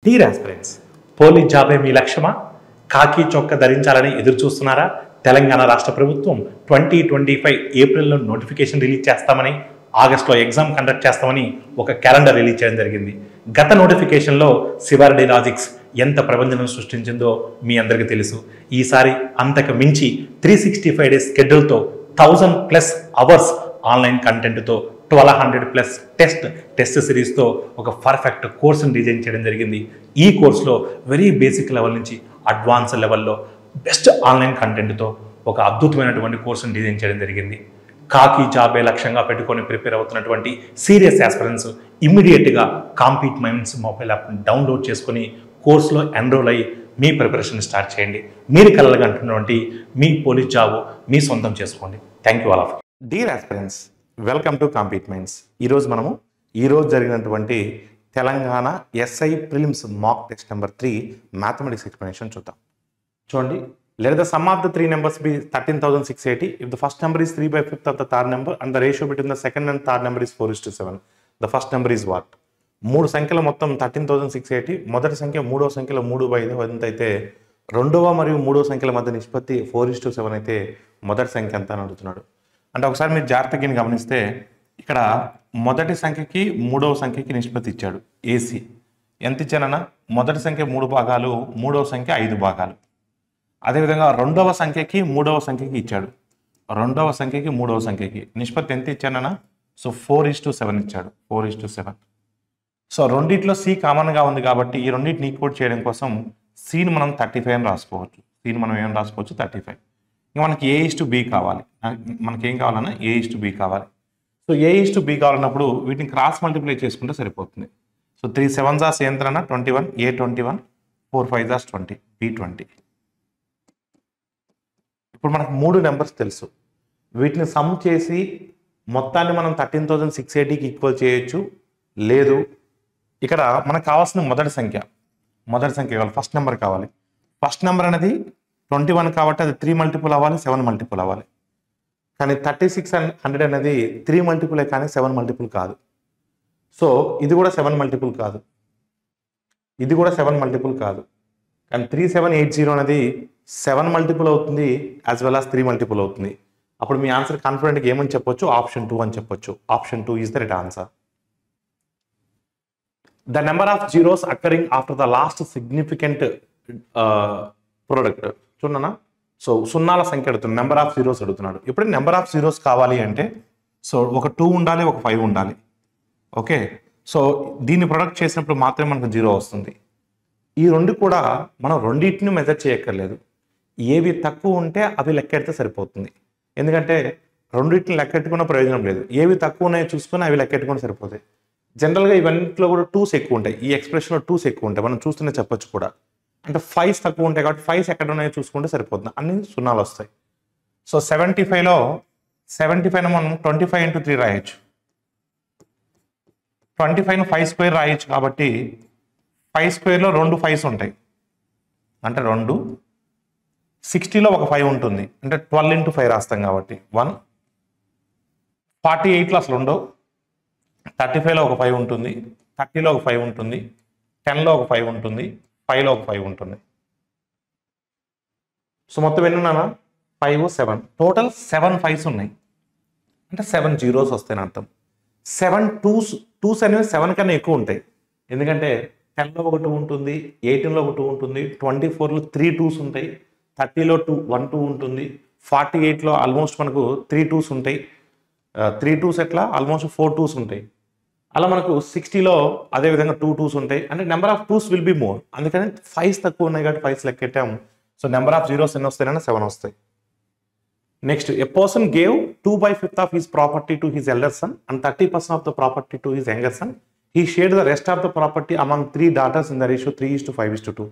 Dear aspirants, police జాబే మీ లక్ష్యమా? కాకి చొక్క ధరించాలని ఎదురు చూస్తున్నారా? తెలంగాణ రాష్ట్ర ప్రభుత్వం 2025 ఏప్రిల్లో నోటిఫికేషన్ రిలీజ్ చేస్తామని, ఆగస్టులో ఎగ్జామ్ కండక్ట్ చేస్తామని ఒక క్యాలెండర్ రిలీజ్ చేయడం జరిగింది. గత నోటిఫికేషన్లో సివార్డి లాజిక్స్ ఎంత ప్రభంజనం సృష్టించిందో మీ అందరికీ తెలుసు. ఈసారి అంతకు మించి 365 డేస్ షెడ్యూల్తో 1000+ అవర్స్ ఆన్లైన్ కంటెంట్తో 1200+ టెస్ట్ సిరీస్తో ఒక పర్ఫెక్ట్ కోర్సును డిజైన్ చేయడం జరిగింది. ఈ కోర్సులో వెరీ బేసిక్ లెవెల్ నుంచి అడ్వాన్స్ లెవెల్లో బెస్ట్ ఆన్లైన్ కంటెంట్తో ఒక అద్భుతమైనటువంటి కోర్సును డిజైన్ చేయడం జరిగింది. కాకి జాబే లక్ష్యంగా పెట్టుకొని ప్రిపేర్ అవుతున్నటువంటి సీరియస్ ఆస్పిరెంట్స్ ఇమ్మీడియట్గా కాంపీట్ మైండ్స్ మొబైల్ యాప్ని డౌన్లోడ్ చేసుకొని కోర్సులో ఎన్రోల్ అయ్యి మీ ప్రిపరేషన్ స్టార్ట్ చేయండి. మీరు కలగంటున్నటువంటి మీ పోలీస్ జాబ్ మీ సొంతం చేసుకోండి. Thank you all of. Dear aspirants, welcome to compete minds. ఈరోజు జరిగినటువంటి Telangana SI prelims mock test number 3 mathematics explanation చూద్దాం. చూడండి, let the sum of the three numbers be 13,680 if the first number is 3/5 of the third number and the ratio between the second and third number is 4:7. The first number is what? మూడు సంఖ్యల మొత్తం 13,680. మొదటి సంఖ్య మూడో సంఖ్యలో 3/5 ఎంత అయితే రెండవ మరియు మూడో సంఖ్యల మధ్య నిష్పత్తి 4:7 అయితే మొదటి సంఖ్య ఎంత అని అడుగుతున్నాడు. అంటే ఒకసారి మీరు జాగ్రత్తగా గమనిస్తే ఇక్కడ మొదటి సంఖ్యకి మూడవ సంఖ్యకి నిష్పత్తి ఇచ్చాడు. ఏసీ ఎంత ఇచ్చానన్నా? మొదటి సంఖ్య 3 భాగాలు, మూడవ సంఖ్య 5 భాగాలు. అదేవిధంగా రెండవ సంఖ్యకి మూడవ సంఖ్యకి ఇచ్చాడు. రెండవ సంఖ్యకి మూడవ సంఖ్యకి నిష్పత్తి ఎంత ఇచ్చానన్నా? సో 4:7 ఇచ్చాడు. 4:7. సో రెండిట్లో సి కామన్గా ఉంది కాబట్టి ఈ రెండింటిని ఈక్వల్ చేయడం కోసం సిని మనం 35 అని రాసుకోవచ్చు. సిని మనం ఏం రాసుకోవచ్చు? 35. ఇంకా మనకి A:B కావాలి. మనకి ఏం కావాలన్నా? A:B కావాలి. సో A:B కావాలన్నప్పుడు వీటిని క్రాస్ మల్టిప్లై చేసుకుంటే సరిపోతుంది. సో 3 7s ఏంటన్నా? 21. A:21. 4 5s 20. B:20. ఇప్పుడు మనకు 3 నెంబర్స్ తెలుసు. వీటిని సమ్ చేసి మొత్తాన్ని మనం 13,680కి ఈక్వల్ చేయొచ్చు. లేదు, ఇక్కడ మనకు కావాల్సిన మొదటి సంఖ్య కావాలి. ఫస్ట్ నెంబర్ కావాలి. ఫస్ట్ నెంబర్ అనేది 21 కాబట్టి అది 3 మల్టిపుల్ అవ్వాలి, 7 మల్టిపుల్ అవ్వాలి. కానీ 3600 అనేది 3 మల్టిపులే కానీ 7 మల్టిపుల్ కాదు. సో ఇది కూడా 7 మల్టిపుల్ కాదు, ఇది కూడా 7 మల్టిపుల్ కాదు. కానీ 3780 అనేది 7 మల్టిపుల్ అవుతుంది యాజ్ వెల్ యాజ్ 3 మల్టిపుల్ అవుతుంది. అప్పుడు మీ ఆన్సర్ కాన్ఫిడెంట్గా ఏమని చెప్పొచ్చు? ఆప్షన్ 2 అని చెప్పొచ్చు. Option 2 is the right answer. The number of zeros occurring after the last significant product. చూడన్నా, సో సున్నాల సంఖ్య అడుగుతున్నాడు, నెంబర్ ఆఫ్ జీరోస్ అడుగుతున్నాడు. ఇప్పుడు నెంబర్ ఆఫ్ జీరోస్ కావాలి అంటే సో ఒక 2 ఉండాలి, ఒక 5 ఉండాలి. ఓకే, సో దీన్ని ప్రొడక్ట్ చేసినప్పుడు మాత్రమే మనకు 0 వస్తుంది. ఈ రెండు కూడా మనం రెండింటిని మెజర్ చేయక్కర్లేదు. ఏవి తక్కువ ఉంటే అవి లెక్కెడితే సరిపోతుంది. ఎందుకంటే రెండింటిని లెక్కెట్టుకున్న ప్రయోజనం లేదు. ఏవి తక్కువ ఉన్నాయో చూసుకొని అవి లెక్కెట్టుకుని సరిపోతాయి. జనరల్గా ఇవన్నింటిలో కూడా 2s ఎక్కువ ఉంటాయి. ఈ ఎక్స్ప్రెషన్లో 2s ఎక్కువ ఉంటాయి, మనం చూస్తూనే చెప్పొచ్చు కూడా. అంటే 5s తక్కువ ఉంటాయి కాబట్టి 5s ఎక్కడ ఉన్నాయో చూసుకుంటే సరిపోతుంది. అన్ని సున్నాలు వస్తాయి. సో 75లో 75ను మనం 25 × 3 రాయొచ్చు. 25ను 5² రాయొచ్చు కాబట్టి 5² 2 5s ఉంటాయి. అంటే 2. 60లో ఒక 5 ఉంటుంది, అంటే 12 × 5 రాస్తాం కాబట్టి 1. 48లో అసలు ఉండవు. 35లో ఒక 5 ఉంటుంది, 30లో ఒక 5 ఉంటుంది, 10లో ఒక 5 ఉంటుంది, 5లో ఒక 5 ఉంటుంది. సో మొత్తం ఎన్ని ఉన్నానా? 5 7. టోటల్ 7 5s ఉన్నాయి. అంటే 7 zeros వస్తాయని అర్థం. 7 2s అనేవి 7 కన్నా ఎక్కువ ఉంటాయి. ఎందుకంటే 10లో ఒక 2 ఉంటుంది, 18లో ఒక 2 ఉంటుంది, 24లో 3 2s ఉంటాయి, 30లో 1 2 ఉంటుంది, 48లో ఆల్మోస్ట్ మనకు 3 2s ఉంటాయి. 3 2s ఎట్లా? ఆల్మోస్ట్ 4 2s ఉంటాయి. అలా మనకు 60లో అదేవిధంగా 2 2s ఉంటాయి. అంటే number of 2s will be more. అందుకని 5s తక్కువ ఉన్నాయి కాబట్టి 5s లెక్కెట్టాము. సో నెంబర్ ఆఫ్ జీరోస్ ఎన్ని వస్తాయన్నా? 7 వస్తాయి. Next, a person gave 2/5 of his property to his elder son and 30% of the property to his younger son. He shared the rest of the property among 3 daughters in the ratio 3:5:2.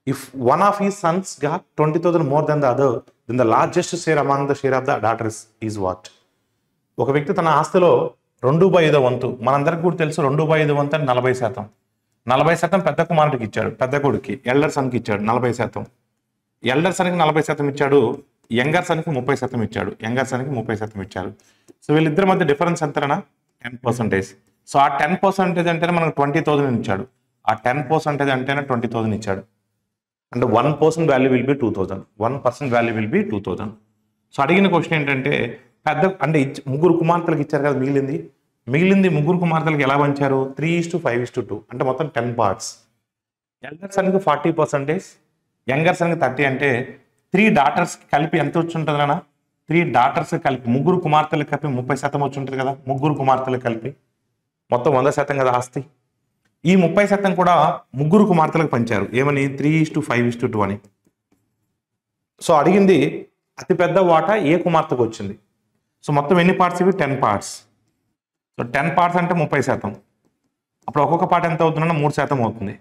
If one of his sons got 20,000 more than the other, then the largest share among the share of the daughters is what? ఒక వ్యక్తి తన ఆస్తిలో 2/5 వంతు, మనందరికి కూడా తెలుసు 2/5 వంతు అంటే 40%. 40% పెద్ద కుమారుడికి ఇచ్చాడు, పెద్ద కొడుకి ఎల్డర్ సన్కి ఇచ్చాడు 40%. ఎల్డర్ సన్కి 40% ఇచ్చాడు, యంగర్ సన్కి 30% ఇచ్చాడు. యంగర్ సన్కి 30% ఇచ్చాడు. సో వీళ్ళిద్దరి మధ్య డిఫరెన్స్ ఎంతనా? 10%. సో ఆ 10% అంటేనే మనకు 20,000 ఇచ్చాడు. ఆ 10% అంటేనే 20,000 ఇచ్చాడు. అంటే 1% value will be 2,000. 1% value will be 2,000. So అడిగిన క్వశ్చన్ ఏంటంటే పెద్ద అంటే ముగ్గురు కుమార్తెలకు ఇచ్చారు కదా, మిగిలింది ముగ్గురు కుమార్తెలకు ఎలా పంచారు? 3:5:2 అంటే మొత్తం 10 పార్ట్స్. ఎల్డర్ సన్కి 40%, యంగర్ సన్కి 30. అంటే 3 డాటర్స్కి కలిపి ఎంత వచ్చి ఉంటుంది అన్న? 3 డాటర్స్ కలిపి ముగ్గురు కుమార్తెలకు కలిపి 30% వచ్చి ఉంటుంది కదా. ముగ్గురు కుమార్తెలకు కలిపి మొత్తం 100% కదా ఆస్తి. ఈ 30% కూడా ముగ్గురు కుమార్తెలకు పంచారు. ఏమని? 3:5:2 అని. సో అడిగింది అతిపెద్ద వాటా ఏ కుమార్తెకు వచ్చింది. సో మొత్తం ఎన్ని పార్ట్స్ ఇవి? 10 పార్ట్స్. సో 10 పార్ట్స్ అంటే 30%. అప్పుడు ఒక్కొక్క పార్ట్ ఎంత అవుతుందంటే 3% అవుతుంది.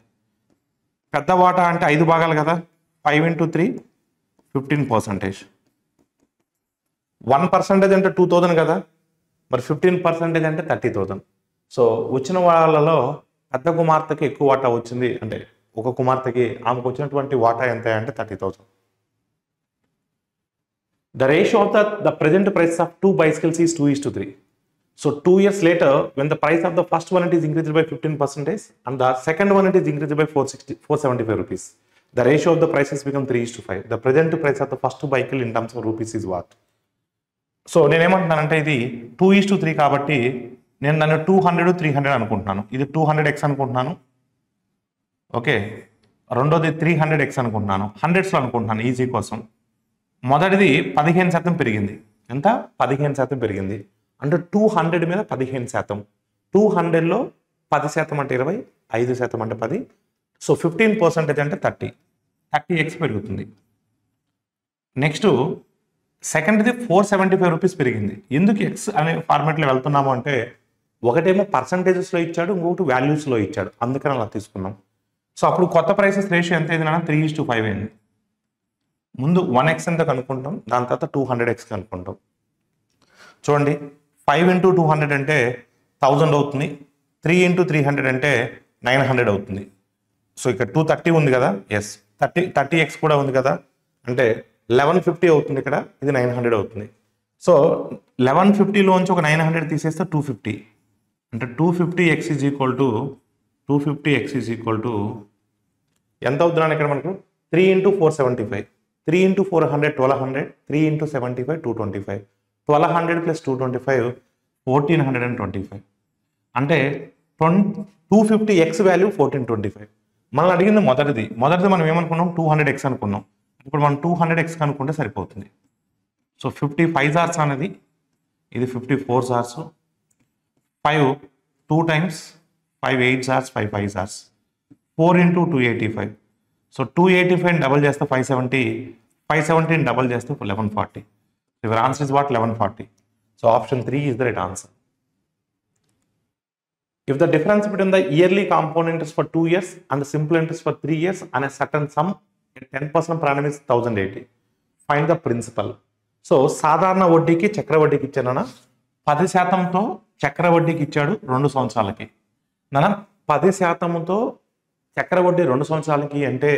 పెద్ద వాటా అంటే 5 భాగాలు కదా. 5 × 3 15%. 1% అంటే 2,000 కదా. మరి 15% అంటే 30,000. సో వచ్చిన వాళ్ళలో పెద్ద కుమార్తెకి ఎక్కువ వాటా వచ్చింది. అంటే ఒక కుమార్తెకి ఆమెకు వచ్చినటువంటి వాటా ఎంత అంటే 30,000. The ratio of the present price of 2 bicycles is 2:3. So 2 years later, when the price of the first one it is increased by 15% and the second one it is increased by 475 rupees, the ratio of the prices become 3:5. The present price of the first bicycle in terms of rupees is what? So నేనేమంటున్నానంటే ఇది 2:3 కాబట్టి నేను దాన్ని 200, 300 అనుకుంటున్నాను. ఇది 200x అనుకుంటున్నాను. Okay, రెండోది 300x అనుకుంటున్నాను. 100s అనుకుంటున్నాను ఈజీ కోసం. మొదటిది 15% పెరిగింది. ఎంత? 15% పెరిగింది. అంటే 200 మీద 15%. 200లో 10% అంటే 20, 5% అంటే 10. సో 15% అంటే 30x పెరుగుతుంది. నెక్స్ట్ సెకండ్ది 475 రూపీస్ పెరిగింది. ఎందుకు ఎక్స్ అనే ఫార్మాట్లో వెళ్తున్నాము అంటే ఒకటేమో పర్సంటేజెస్లో ఇచ్చాడు, ఇంకొకటి వాల్యూస్లో ఇచ్చాడు, అందుకని అలా తీసుకున్నాం. సో అప్పుడు కొత్త ప్రైసెస్ రేషియో ఎంత అయింది? 3:5 అయింది. ముందు 1x ఎంత కనుక్కుంటాం, దాని తర్వాత 200x కనుక్కుంటాం. చూడండి, 5 × 200 అంటే 1000 అవుతుంది. 3 × 300 అంటే 900 అవుతుంది. సో ఇక్కడ 230 ఉంది కదా. ఎస్, 30x కూడా ఉంది కదా. అంటే 1150 అవుతుంది ఇక్కడ. ఇది 900 అవుతుంది. సో 1150లోంచి ఒక 900 తీసేస్తే 250. అంటే 250x ఈజ్ ఈక్వల్ టు ఎంత అవుతున్నాను ఇక్కడ మనకు? 3 × 475. 3 × 400 1200. 3 × 75 225. 1200 + 225 1425. అంటే 250x వాల్యూ 1425. మనం అడిగింది మొదటిది మనం ఏమనుకున్నాం? 200x అనుకున్నాం. ఇప్పుడు మనం 200x కనుక్కుంటే సరిపోతుంది. సో 55 జార్స్ అనేది, ఇది 54 jars. 5 2 times 5 8 jars, 5 5 jars. 4 × 285. So 285 double చేస్తే 570. 570 డబల్ చేస్తే 1140. Your answer is what? 1140. So option 3 is the right answer. If the difference between the yearly compound interest for 2 years and the simple interest for 3 years and a certain sum at 10% per annum is 1080, find the principal. So సాధారణ వడ్డీకి చక్రవడ్డీకి ఇచ్చాను. 10%తో చక్రవడ్డీకి ఇచ్చాడు 2 సంవత్సరాలకి. 10%తో చక్రవడ్డీ 2 సంవత్సరాలకి అంటే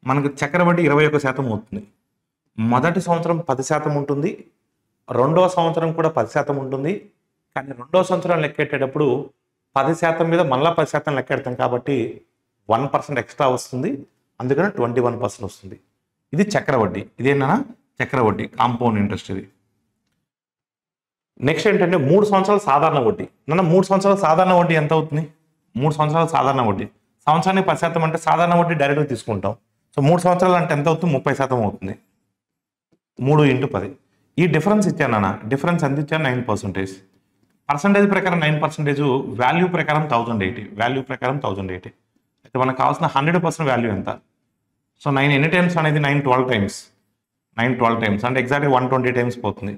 మనకు చక్రవడ్డీ 21% అవుతుంది. మొదటి సంవత్సరం 10% ఉంటుంది, రెండో సంవత్సరం కూడా 10% ఉంటుంది. కానీ రెండో సంవత్సరం లెక్కెట్టేటప్పుడు 10% మీద మళ్ళీ 10% లెక్కెడతాం కాబట్టి 1% ఎక్స్ట్రా వస్తుంది. అందుకని 21% వస్తుంది. ఇది చక్రవడ్డీ. ఇదేనా చక్రవడ్డీ, కాంపౌండ్ ఇంట్రెస్ట్. ఇది నెక్స్ట్ ఏంటంటే 3 సంవత్సరాల సాధారణ వడ్డీ. 3 సంవత్సరాల సాధారణ వడ్డీ ఎంత అవుతుంది? 3 సంవత్సరాల సాధారణ వడ్డీ సంవత్సరానికి 10% అంటే సాధారణ వడ్డీ డైరెక్ట్గా తీసుకుంటాం. సో 3 సంవత్సరాలు అంటే ఎంత అవుతుంది? 30% అవుతుంది. 3 × 10. ఈ డిఫరెన్స్ ఇచ్చాను. డిఫరెన్స్ ఎంత ఇచ్చాను? 9%. పర్సంటేజ్ ప్రకారం 9%, వాల్యూ ప్రకారం 1080. అయితే మనకు కావాల్సిన 100% వాల్యూ ఎంత? సో 9 ఎన్ని టైమ్స్ అనేది? 9 12 టైమ్స్. 9 12 టైమ్స్ అంటే ఎగ్జాక్ట్గా 120 టైమ్స్ పోతుంది.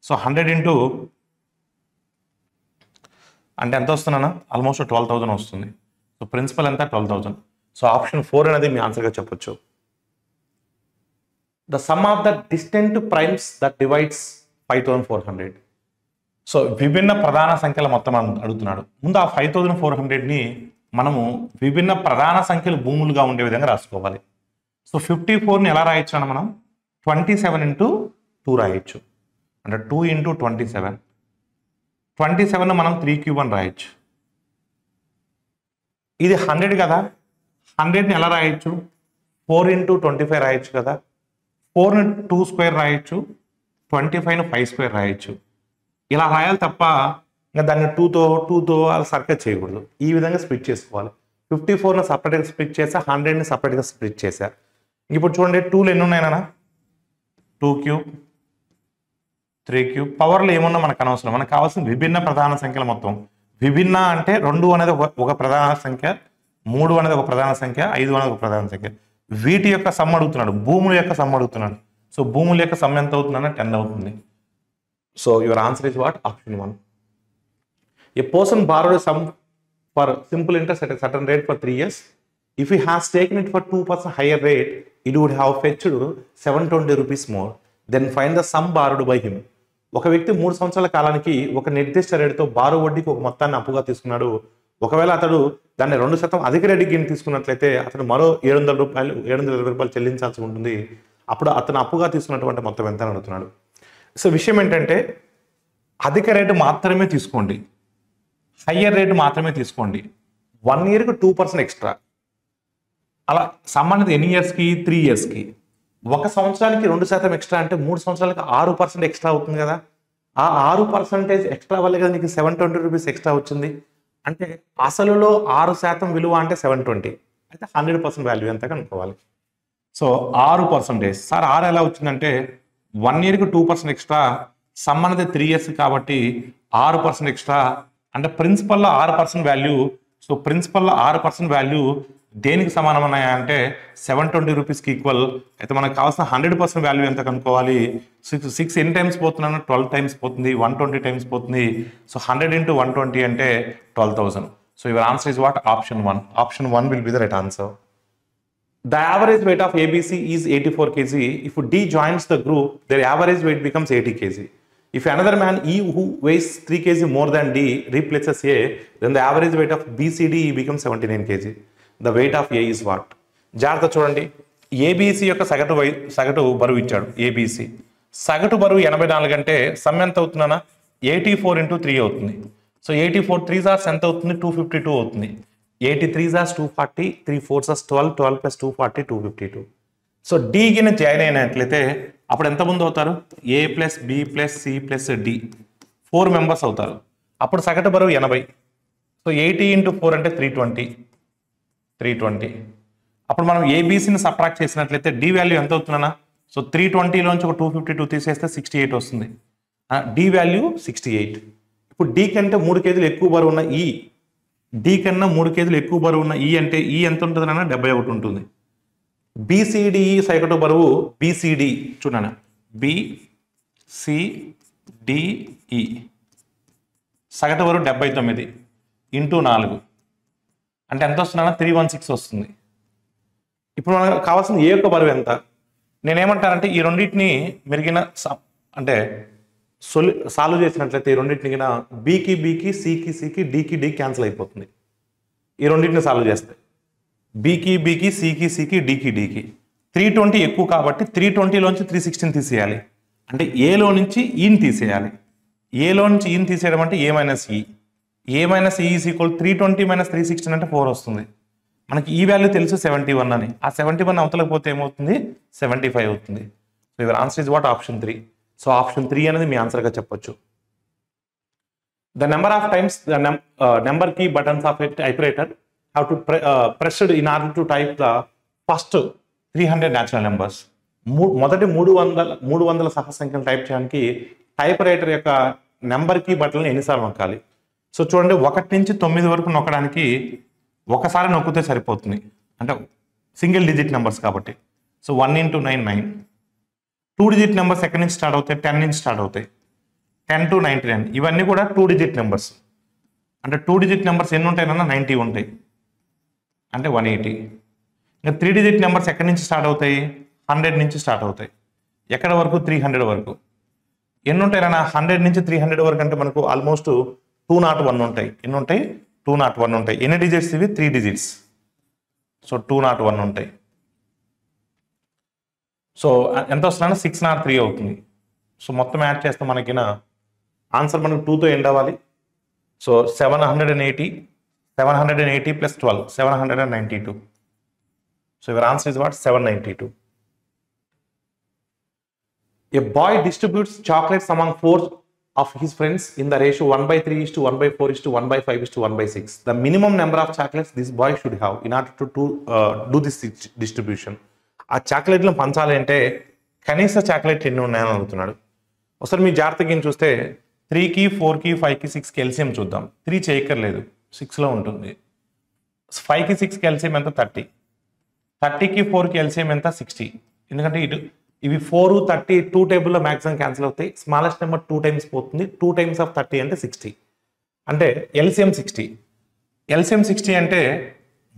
సో 100 × అంటే ఎంత వస్తుందన్నా? ఆల్మోస్ట్ 12,000 వస్తుంది. సో ప్రిన్సిపల్ ఎంత? 12,000. సో ఆప్షన్ 4 అనేది మీ ఆన్సర్గా చెప్పొచ్చు. The sum of the distant primes that divides 5,400. So విభిన్న ప్రధాన సంఖ్యల మొత్తం అడుగుతున్నాడు. ముందు ఆ 5,400ని మనము విభిన్న ప్రధాన సంఖ్యలు భూములుగా ఉండే విధంగా రాసుకోవాలి. సో 54ని ఎలా రాయొచ్చు అన్న? మనం 27 × 2 రాయొచ్చు. అంటే 2 × 27. 27 మనం 3³ అని రాయొచ్చు. ఇది 100 కదా. 100ని ఎలా రాయొచ్చు? 4 × 25 రాయొచ్చు కదా. 4ని 2 స్క్వేర్ రాయొచ్చు, 25ని 5 స్క్వేర్ రాయొచ్చు. ఇలా రాయాలి తప్ప ఇంకా దాన్ని 2తో అలా సర్కిల్ చేయకూడదు. ఈ విధంగా స్ప్లిట్ చేసుకోవాలి. 54ని సపరేట్గా స్ప్లిట్ చేసా, 100ని సపరేట్గా స్ప్లిట్ చేశా. ఇప్పుడు చూడండి 2లు ఎన్ని ఉన్నాయన్నా? 2 క్యూబ్, 3 క్యూబ్. పవర్లో ఏమున్నా మనకు అనవసరం. మనకు కావాల్సిన విభిన్న ప్రధాన సంఖ్యలు మొత్తం. విభిన్న అంటే 2 అనేది ఒక ప్రధాన సంఖ్య, 3 అనేది ఒక ప్రధాన సంఖ్య, 5 అనేది ఒక ప్రధాన సంఖ్య. వీటి యొక్క సమ్ అడుగుతున్నాడు, భూముల యొక్క సమ్ అడుగుతున్నాడు. సో భూముల యొక్క సమ్ ఎంత అవుతుందన్న 10 అవుతుంది. So your answer is what? Option 1. A person borrowed a sum for simple interest at a certain rate for 3 years. If he has taken it for 2% higher rate, it would have fetched 720 rupees more. Then find the sum borrowed by him. ఒక వ్యక్తి 3 సంవత్సరాల కాలానికి ఒక నిర్దిష్ట రేటుతో borrow వడ్డీకి ఒక మొత్తాన్ని అప్పుగా తీసుకున్నాడు. ఒకవేళ అతడు దాన్ని 2% అధిక రేటుకి తీసుకున్నట్లయితే అతను మరో 720 రూపాయలు చెల్లించాల్సి ఉంటుంది. అప్పుడు అతను అప్పుగా తీసుకున్నటువంటి మొత్తం ఎంత అని అడుగుతున్నాడు. సో విషయం ఏంటంటే అధిక రేటు మాత్రమే తీసుకోండి, హయ్యర్ రేటు మాత్రమే తీసుకోండి. 1 ఇయర్కి 2% ఎక్స్ట్రా. అలా సంబంధిత ఎన్ని ఇయర్స్కి? 3 ఇయర్స్కి. 1 సంవత్సరానికి 2% ఎక్స్ట్రా అంటే 3 సంవత్సరాలకి 6% ఎక్స్ట్రా అవుతుంది కదా. ఆ 6% ఎక్స్ట్రా వల్ల కదా నీకు 720 రూపీస్ ఎక్స్ట్రా వచ్చింది. అంటే అసలులో 6% విలువ అంటే 720, అయితే 100% వాల్యూ ఎంత కనుక్కోవాలి. సో 6%. సార్ 6 ఎలా వచ్చిందంటే 1 ఇయర్కి 2% ఎక్స్ట్రా, సంబంధిత 3 ఇయర్స్ కాబట్టి 6% ఎక్స్ట్రా. అంటే ప్రిన్సిపల్లో 6% వాల్యూ. సో ప్రిన్సిపల్లో 6% వాల్యూ దేనికి సమానం ఉన్నాయా అంటే 720 రూపీస్కి ఈక్వల్. అయితే మనకు కావాల్సిన 100% వాల్యూ ఎంత కనుక్కోవాలి? 6 ఎన్ని టైమ్స్ పోతున్నాను? 12 టైమ్స్ పోతుంది, 120 టైమ్స్ పోతుంది. సో 100 × 120 అంటే 12,000. So your answer is what? Option 1. Option 1 will be the right answer. The average weight of ABC is 84 kg. If D joins the group, their average weight becomes 80 kg. If another man E who weighs 3 kg more than D replaces A, then the average weight of BCD becomes 79 kg. The weight of A is what? జాగ్రత్త చూడండి. ABC యొక్క సగటు బరువు ఇచ్చాడు. ABC సగటు బరువు 84 అంటే some ఎంత అవుతుందన్నా? 84 × 3 అవుతుంది. సో 84 3 సార్స్ ఎంత అవుతుంది? 252 అవుతుంది. 83 సార్స్ 240, 3 4 సార్స్ 12, 12 + 240 252. సో డి కింద జాయిన్ అయినట్లయితే అప్పుడు ఎంతమంది అవుతారు? A + B + C + D 4 members అవుతారు. అప్పుడు సగటు బరువు 80. సో 80 × 4 అంటే 320. అప్పుడు మనం ఏబిసిని సబ్ట్రాక్ట్ చేసినట్లయితే డి వాల్యూ ఎంత అవుతుందన్నా? సో 320లోంచి ఒక 252 తీసేస్తే 68 వస్తుంది. D value 68. ఇప్పుడు డి కంటే 3 కేజీలు ఎక్కువ బరువు ఉన్న ఈ, డి కన్నా 3 కేజీలు ఎక్కువ బరువు ఉన్న ఈ అంటే ఈ ఎంత ఉంటుందన్నా? 71 ఉంటుంది. బిసిడి సగటు బరువు బిసిడి చూడన్నా, బిసిడిఈ సగటు బరువు 79 × 4 అంటే ఎంత వస్తుందన్నా? 316 వస్తుంది. ఇప్పుడు మనకు కావాల్సిన ఏ యొక్క బరువు ఎంత? నేనేమంటానంటే ఈ రెండింటిని మెరుగిన అంటే సాల్వ్ చేసినట్లయితే ఈ రెండింటిని కింద బీకి బీకి, సికి సికి, డికి డి క్యాన్సిల్ అయిపోతుంది. ఈ రెండింటిని సాల్వ్ చేస్తే బీకి బీకి, సికి సికి, డికి డికి 320 ఎక్కువ కాబట్టి 320లోంచి 316 తీసేయాలి. అంటే ఏలో నుంచి ఈని తీసేయాలి. ఏలో నుంచి ఈని తీసేయడం అంటే A - E. A - E is equal 320 - 316 అంటే 4 వస్తుంది. మనకి ఈ వాల్యూ తెలుసు 71 అని. ఆ 71 అవతలకు పోతే ఏమవుతుంది? 75 అవుతుంది. So your answer is what? Option 3. So option 3 అనేది మీ ఆన్సర్గా చెప్పొచ్చు. The number of times the number key buttons of a typewriter have to pressed in order to type the first 300 natural numbers. మొదటి 300 సహ సంఖ్యలు టైప్ చేయడానికి type writer యొక్క number key బటన్లు ఎన్నిసార్లు నొక్కాలి? So చూడండి 1 నుంచి 9 వరకు నొక్కడానికి ఒకసారి నొక్కితే సరిపోతుంది. అంటే సింగిల్ డిజిట్ నెంబర్స్ కాబట్టి. సో 1 × 9 9. 2 డిజిట్ నెంబర్స్ ఎక్కడి నుంచి స్టార్ట్ అవుతాయి? 10 నుంచి స్టార్ట్ అవుతాయి. 10 to 99 ఇవన్నీ కూడా 2 డిజిట్ నెంబర్స్. అంటే 2 డిజిట్ నెంబర్స్ ఎన్ని ఉంటాయన్నా? 90 ఉంటాయి. అంటే 180. ఇంకా 3 డిజిట్ నెంబర్స్ ఎక్కడి నుంచి స్టార్ట్ అవుతాయి? 100 నుంచి స్టార్ట్ అవుతాయి. ఎక్కడ వరకు? 300 వరకు. ఎన్ని ఉంటాయన్నా? 100 నుంచి 300 వరకు అంటే మనకు ఆల్మోస్ట్ 201 ఉంటాయి. ఎన్ని ఉంటాయి? 201 ఉంటాయి. ఎన్ని డిజిట్స్ ఇవి? 3 డిజిట్స్. సో 201 ఉంటాయి. సో ఎంత వస్తుందన్నా? 603 అవుతుంది. సో మొత్తం యాడ్ చేస్తే మనకిన ఆన్సర్ మనకు 2తో ఎండ్ అవ్వాలి. So 780 + 12 792. So your answer is what? 792. A boy distributes chocolates among 4 of his friends in the ratio 1/3:1/4:1/5:1/6. The minimum number of chocolates this boy should have in order to do this distribution. ఆ చాక్లెట్లను పంచాలి అంటే కనీస చాక్లెట్లు ఎన్ని ఉన్నాయని అడుగుతున్నాడు. ఒకసారి మీ జాగ్రత్తగా చూస్తే 3కి 4కి 5కి 6కి ఎల్సిఎం చూద్దాం. 3 చేయక్కర్లేదు, 6లో ఉంటుంది. 5కి 6కి ఎల్సిఎం ఎంత? 30. 30కి 4కి ఎల్సిఎం ఎంత? 60. ఎందుకంటే ఇవి 4, 30 2 టేబుల్లో మ్యాక్సిమం క్యాన్సిల్ అవుతాయి. స్మాలెస్ట్ నెంబర్ 2 టైమ్స్ పోతుంది. 2 టైమ్స్ ఆఫ్ 30 అంటే 60. అంటే ఎల్సిఎం 60. ఎల్సిఎం 60 అంటే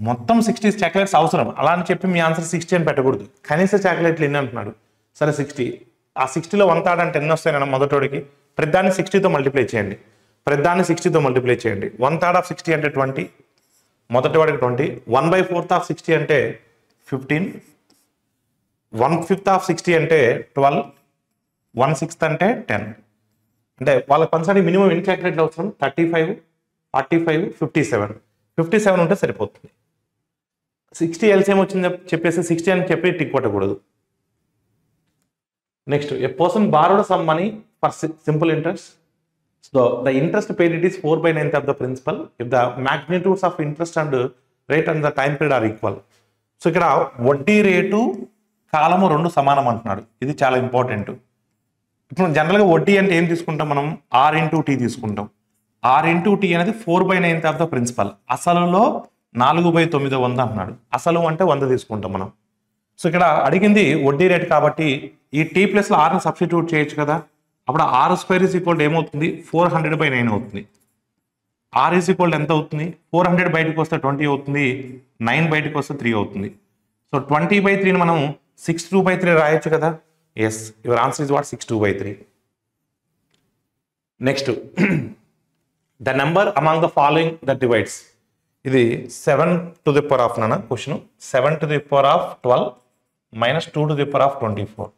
మొత్తం 60 చాక్లెట్స్ అవసరం. అలా అని చెప్పి మీ ఆన్సర్ 60 అని పెట్టకూడదు. కనీస చాక్లెట్లు ఎన్ని అంటున్నాడు? సరే 60. ఆ 60లో 1/3 అంటే ఎన్ని వస్తాయన్న మొదటోడికి? ప్రతిదాన్ని 60తో మల్టిప్లై చేయండి. ప్రతిదాన్ని 60తో మల్టిప్లై చేయండి. 1/3 ఆఫ్ 60 అంటే 20. మొదటి వాడికి 20. 1/4 ఆఫ్ 60 అంటే 15. 1/5 ఆఫ్ 60 అంటే 12. 1/6 అంటే 10. అంటే వాళ్ళకి పంచడానికి మినిమం ఎన్ని చాక్లెట్లు అవసరం? 35, 45, 57. 57 ఉంటే సరిపోతుంది. 60 ఎల్సిఎం వచ్చింది చెప్పేసి 60 అని చెప్పి టిక్ కొట్టకూడదు. Next, A person borrowed some money for simple interest. So the interest paid it is 4/9 of the principal if the magnitudes of interest and rate and the time period are equal. So ఇక్కడ వడ్డీ rate కాలము 2 సమానం అంటున్నాడు. ఇది చాలా important. ఇప్పుడు జనరల్గా వడ్డీ అంటే ఏం తీసుకుంటాం మనం? R/T తీసుకుంటాం. R/T అనేది 4/9 ఆఫ్ ద ప్రిన్సిపల్. అసలులో 4/9 అంటున్నాడు. అసలు అంటే 100 తీసుకుంటాం మనం. సో ఇక్కడ అడిగింది వడ్డీ రేట్ కాబట్టి ఈ T ప్లస్లో Rని సబ్స్టిట్యూట్ చేయొచ్చు కదా. అప్పుడు R² ఏమవుతుంది? 400/9 అవుతుంది. R ఎంత అవుతుంది? 400 బయటకు వస్తే 20 అవుతుంది. 9 బయటకు వస్తే 3 అవుతుంది. సో 20/3 మనం 62/3 రాయొచ్చు కదా. Yes, your answer is what? 62/3. Next, the number among the following that divides. ఇది 7 to the power of నాన్న question. 7 to the power of 12 minus 2 to the power of 24.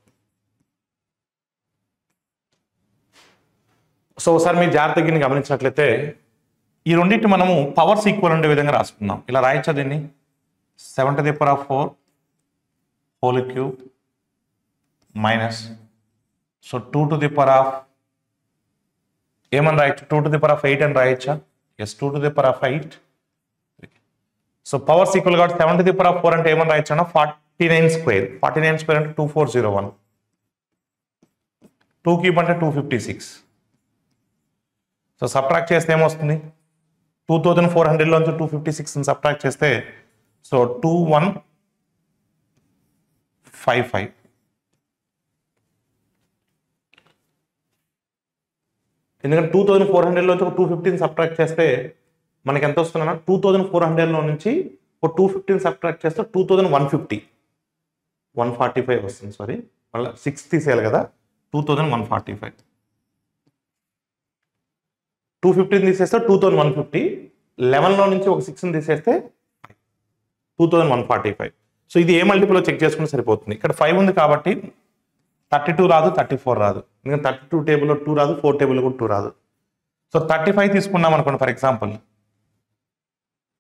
So ఒకసారి మీరు జాగ్రత్తగా గమనించినట్లయితే ఈ రెండింటి మనము పవర్స్ ఈక్వల్ ఉండే విధంగా రాసుకుందాం. ఇలా రాయొచ్చా దీన్ని? 7 to the power of 4 whole cube minus, so 2 to the power of ఏమని రాయొచ్చు? 2 to the power of 8 అని రాయొచ్చా? Yes, 2 to the power of 8. So powers equal కాబట్టి 7 to the power of 4 అంటే ఏమని రాయొచ్చు అన్న? 49 స్క్వేర్. 49 స్క్వేర్ అంటే 2401. 2 క్యూబ్ అంటే 256. సో సబ్ట్రాక్ట్ చేస్తే ఏమొస్తుంది? 2400లోంచి 256ని సబ్ట్రాక్ట్ చేస్తే సో 2155. ఎందుకంటే 2400లోంచి ఒక 215 సబ్ట్రాక్ట్ చేస్తే మనకి ఎంత వస్తుందన్నా? 2400లో నుంచి ఒక 215 సబ్ట్రాక్ట్ చేస్తే 2150, 145 వస్తుంది. సారీ, మళ్ళీ 6 తీసేయాలి కదా. 2145. 215 తీసేస్తే 2150. 11లో నుంచి ఒక 6ని తీసేస్తే 2145. సో ఇది ఏ మల్టిపుల్లో చెక్ చేసుకుంటే సరిపోతుంది. ఇక్కడ 5 ఉంది కాబట్టి 32 రాదు, 34 రాదు. ఎందుకంటే 32 టేబుల్లో 2 రాదు, 4 టేబుల్లో కూడా 2 రాదు. సో 35 తీసుకున్నాం అనుకోండి ఫర్ ఎగ్జాంపుల్.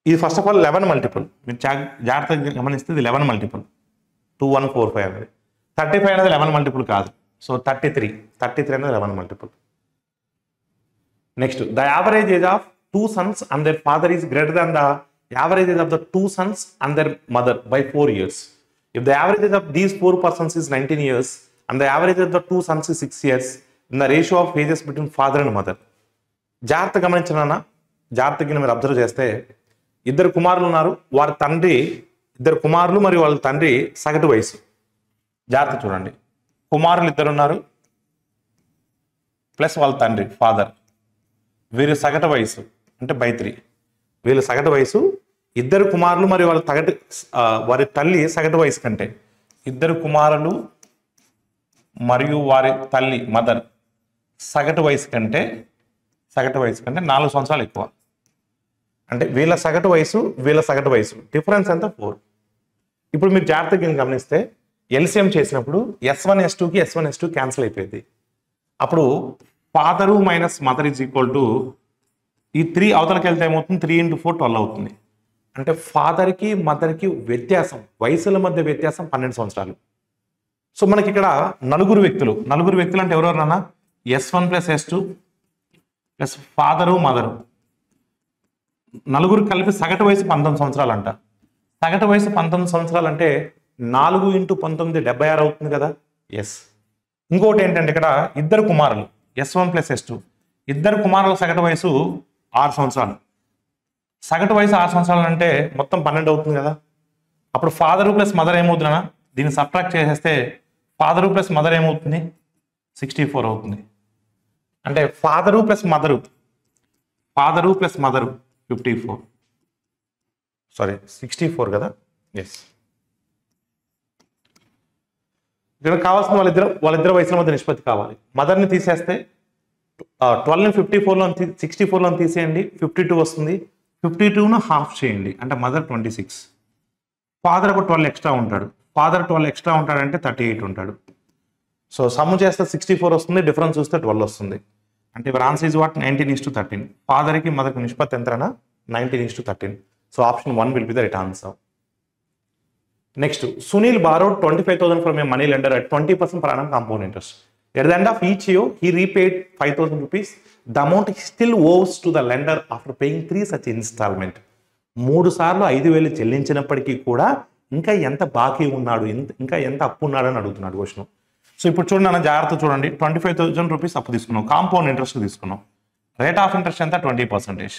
ఇది ఫస్ట్ ఆఫ్ ఆల్ 11 మల్టిపుల్. మీరు జాగ్రత్తగా గమనిస్తే ఇది 11 మల్టిపుల్. 2145 అనేది. 35 అనేది 11 మల్టిపుల్ కాదు. సో 33 అనేది 11 multiple. Next, the average age of 2 sons and their father is greater than the average age of the 2 sons and their mother by 4 years. If the average age of these 4 persons is 19 years and the average age of the 2 sons is 6 years, then the ratio of ages between father and mother. జాగ్రత్తగా గమనించిన జాగ్రత్తగా మీరు observe చేస్తే ఇద్దరు కుమారులు ఉన్నారు. వారి తండ్రి, ఇద్దరు కుమారులు మరియు వాళ్ళ తండ్రి సగటు వయసు. జాగ్రత్త చూడండి. కుమారులు 2 ఉన్నారు ప్లస్ వాళ్ళ తండ్రి ఫాదర్. వీరి సగటు వయసు అంటే బై 3. వీళ్ళ సగటు వయసు, ఇద్దరు కుమారులు మరియు వాళ్ళ వారి తల్లి సగటు వయసు కంటే, ఇద్దరు కుమారులు మరియు వారి తల్లి మదర్ సగటు వయసు కంటే 4 సంవత్సరాలు ఎక్కువ. అంటే వీళ్ళ సగటు వయసు, వీళ్ళ సగటు వయసు డిఫరెన్స్ ఎంత? 4. ఇప్పుడు మీరు జాగ్రత్తగా గమనిస్తే ఎల్సిఎం చేసినప్పుడు S1 S2కి S1 S2 క్యాన్సిల్ అయిపోయింది. అప్పుడు father minus mother is equal to ఈ 3 అవతలకి వెళ్తే ఏమవుతుంది? 3 × 4 12 అవుతుంది. అంటే ఫాదర్కి మదర్కి వ్యత్యాసం, వయసుల మధ్య వ్యత్యాసం 12 సంవత్సరాలు. సో మనకి ఇక్కడ నలుగురు వ్యక్తులు అంటే ఎవరెవరన్నా S1 + S2 plus father mother, నలుగురు కలిపి సగటు వయసు 19 సంవత్సరాలు అంట. సగటు వయసు 19 సంవత్సరాలు అంటే 4 × 19 76 అవుతుంది కదా. ఎస్. ఇంకోటి ఏంటంటే ఇక్కడ ఇద్దరు కుమారులు S1 + S2, ఇద్దరు కుమారుల సగటు వయసు 6 సంవత్సరాలు. సగటు వయసు 6 సంవత్సరాలు అంటే మొత్తం 12 అవుతుంది కదా. అప్పుడు ఫాదరు ప్లస్ మదర్ ఏమవుతుందన్నా, దీన్ని సబ్ట్రాక్ట్ చేసేస్తే ఫాదరు ప్లస్ మదర్ ఏమవుతుంది 64 అవుతుంది. అంటే ఫాదరు ప్లస్ మదరు 54, సారీ 64 కదా. ఎస్. ఇక్కడ కావాల్సిన వాళ్ళిద్దరు వయసుల మధ్య నిష్పత్తి కావాలి. మదర్ని తీసేస్తే 12ని 64లో తీసేయండి, 52 వస్తుంది. 52ను హాఫ్ చేయండి అంటే మదర్ 26, ఫాదర్ ఒక 12 ఎక్స్ట్రా ఉంటాడు. ఫాదర్ 12 ఎక్స్ట్రా ఉంటాడంటే 38 ఉంటాడు. సో సమ్ చేస్తే 64 వస్తుంది, డిఫరెన్స్ చూస్తే 12 వస్తుంది. అంటే ఇవర్ ఆన్సర్ ఇస్ వాట్ 19:13. ఫాదర్కి మదర్కి నిష్పత్తి ఎంతనా 19:13. So option 1 will be the right answer. Next, Sunil borrowed 25,000 from a money lender at 20% per annum compound interest. At the end of each year, he repaid 5,000 rupees. The amount he still owes to the lender after paying 3 such installment. 3 సార్లు 5,000 చెల్లించినప్పటికీ కూడా ఇంకా ఎంత బాకీ ఉన్నాడు, ఇంకా ఎంత అప్పు ఉన్నాడు అని అడుగుతున్నాడు క్వశ్చన్. సో ఇప్పుడు చూడండి అన్న, జాగ్రత్త చూడండి. 25,000 రూపీస్ అప్పు తీసుకున్నాం, కాంపౌండ్ ఇంట్రెస్ట్ తీసుకున్నాం. రేట్ ఆఫ్ ఇంట్రెస్ట్ ఎంత 20%.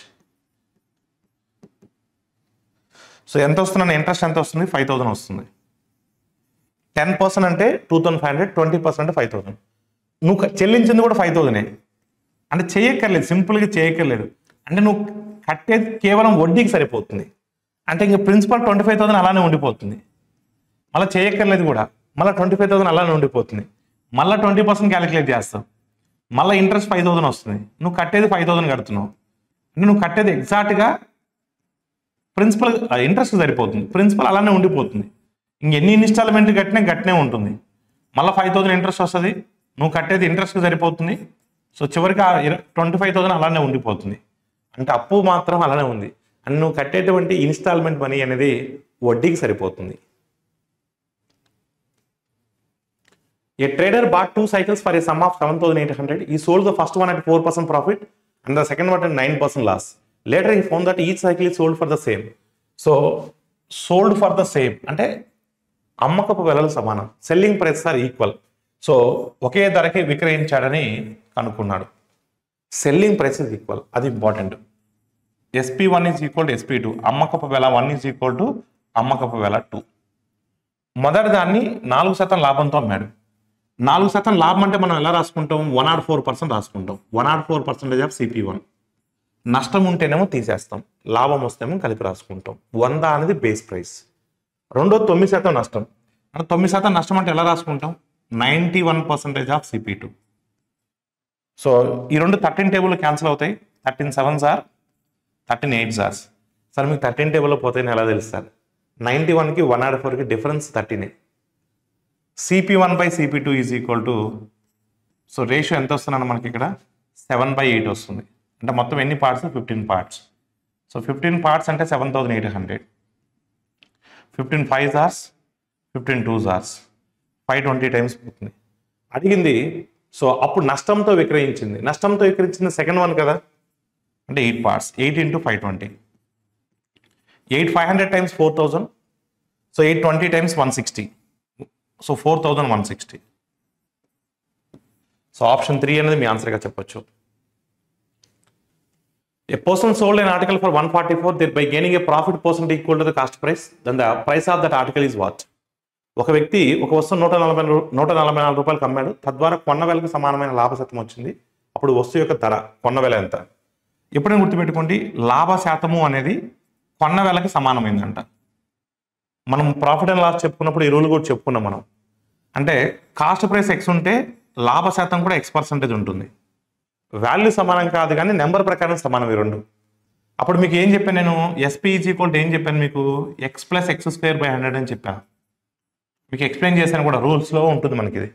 సో ఎంత వస్తుందన్న ఇంట్రెస్ట్ ఎంత వస్తుంది 5,000 వస్తుంది. 10% అంటే 2,500, 20% అంటే 5,000. నువ్వు చెల్లించింది కూడా 5,000. అంటే చేయక్కర్లేదు, సింపుల్గా చేయక్కర్లేదు. అంటే నువ్వు కట్టేది కేవలం వడ్డీకి సరిపోతుంది. అంటే ఇంక ప్రిన్సిపల్ 25,000 అలానే ఉండిపోతుంది. మళ్ళీ చేయక్కర్లేదు కూడా, మళ్ళీ 25,000 అలానే ఉండిపోతుంది. మళ్ళీ 20% క్యాలిక్యులేట్ చేస్తావు, మళ్ళీ ఇంట్రెస్ట్ 5,000 వస్తుంది. నువ్వు కట్టేది 5,000 కడుతున్నావు అంటే నువ్వు కట్టేది ఎగ్జాక్ట్గా ప్రిన్సిపల్ ఇంట్రెస్ట్ సరిపోతుంది. ప్రిన్సిపల్ అలానే ఉండిపోతుంది. ఇంకెన్ని ఇన్స్టాల్మెంట్ గట్టినే ఉంటుంది. మళ్ళీ 5,000 ఇంట్రెస్ట్ వస్తుంది, నువ్వు కట్టేది ఇంట్రెస్ట్కి సరిపోతుంది. సో చివరికి 25,000 అలానే ఉండిపోతుంది. అంటే అప్పు మాత్రం అలానే ఉంది, అని నువ్వు కట్టేటువంటి ఇన్స్టాల్మెంట్ మనీ అనేది వడ్డీకి సరిపోతుంది. A trader bought 2 cycles for a sum of 7,800. He sold the first one at 4% profit and the second one at 9% loss. Later he found that each cycle is sold for the same. So sold for the same అంటే అమ్మకపు వెలలు సమానం, selling prices are equal. So ఒకే ధరకే విక్రయించాడని కనుక్కున్నాడు. Selling prices equal, అది important. SP1 is equal to SP2. అమ్మకపు వెల 1 ఈజ్ ఈక్వల్ టు అమ్మకపు వెల 2. మొదటి దాన్ని 4% లాభంతో అమ్మాడు. 4% లాభం అంటే మనం ఎలా రాసుకుంటాం, 104% రాసుకుంటాం. 104% ఆఫ్ CP1. నష్టం ఉంటేనేమో తీసేస్తాం, లాభం వస్తేమో కలిపి రాసుకుంటాం. 100 అనేది బేస్ ప్రైస్. రెండో 9% నష్టం. అంటే 9% నష్టం అంటే ఎలా రాసుకుంటాం, 91% ఆఫ్ CP2. సో ఈ రెండు 13 టేబుల్ క్యాన్సిల్ అవుతాయి. 13 7s are 13 8s are. Sir మీకు 13 టేబుల్లో పోతాయని ఎలా తెలుస్తారు? 91కి 104కి difference 13. CP1/CP2 is equal to, so ratio ఎంత వస్తుందన్న మనకి ఇక్కడ 7/8 వస్తుంది. అంటే మొత్తం ఎన్ని పార్ట్స్ 15 పార్ట్స్. సో 15 పార్ట్స్ అంటే 7,800. 15 5s ఆర్స్, 15 2s ఆర్స్, 520 టైమ్స్ పోతుంది. అడిగింది సో అప్పుడు నష్టంతో విక్రయించింది. నష్టంతో విక్రయించింది సెకండ్ వన్ కదా, అంటే 8 parts. 8 × 520. 8 500 times 4,000. So 820 times 160. So 4,160. So option 3 అనేది మీ ఆన్సర్గా చెప్పొచ్చు. A person sold an article for 144, thereby gaining a profit percent equal to the cost price. Then the price of that article is what? ఒక వ్యక్తి ఒక వస్తువు 144 రూపాయలకు అమ్మాడు, తద్వారా కొన్న వేలకు సమానమైన లాభశాతం వచ్చింది. అప్పుడు వస్తువు యొక్క ధర కొన్న వేల ఎంత? ఎప్పుడైనా గుర్తుపెట్టుకోండి, లాభశాతము అనేది కొన్న వేలకి సమానమైందంట. మనం ప్రాఫిట్ అండ్ లాస్ చెప్పుకున్నప్పుడు ఈ రూల్ కూడా చెప్పుకున్నాం మనం. అంటే కాస్ట్ ప్రైస్ X ఉంటే లాభశాతం కూడా X% ఉంటుంది. వాల్యూ సమానం కాదు కానీ నెంబర్ ప్రకారం సమానం ఈ రెండు. అప్పుడు మీకు ఏం చెప్పాను నేను, SP ఈజ్ ఈక్వల్ టు ఏం చెప్పాను మీకు, X + X²/100 అని చెప్పాను. మీకు ఎక్స్ప్లెయిన్ చేశాను కూడా, రూల్స్లో ఉంటుంది మనకి ఇది.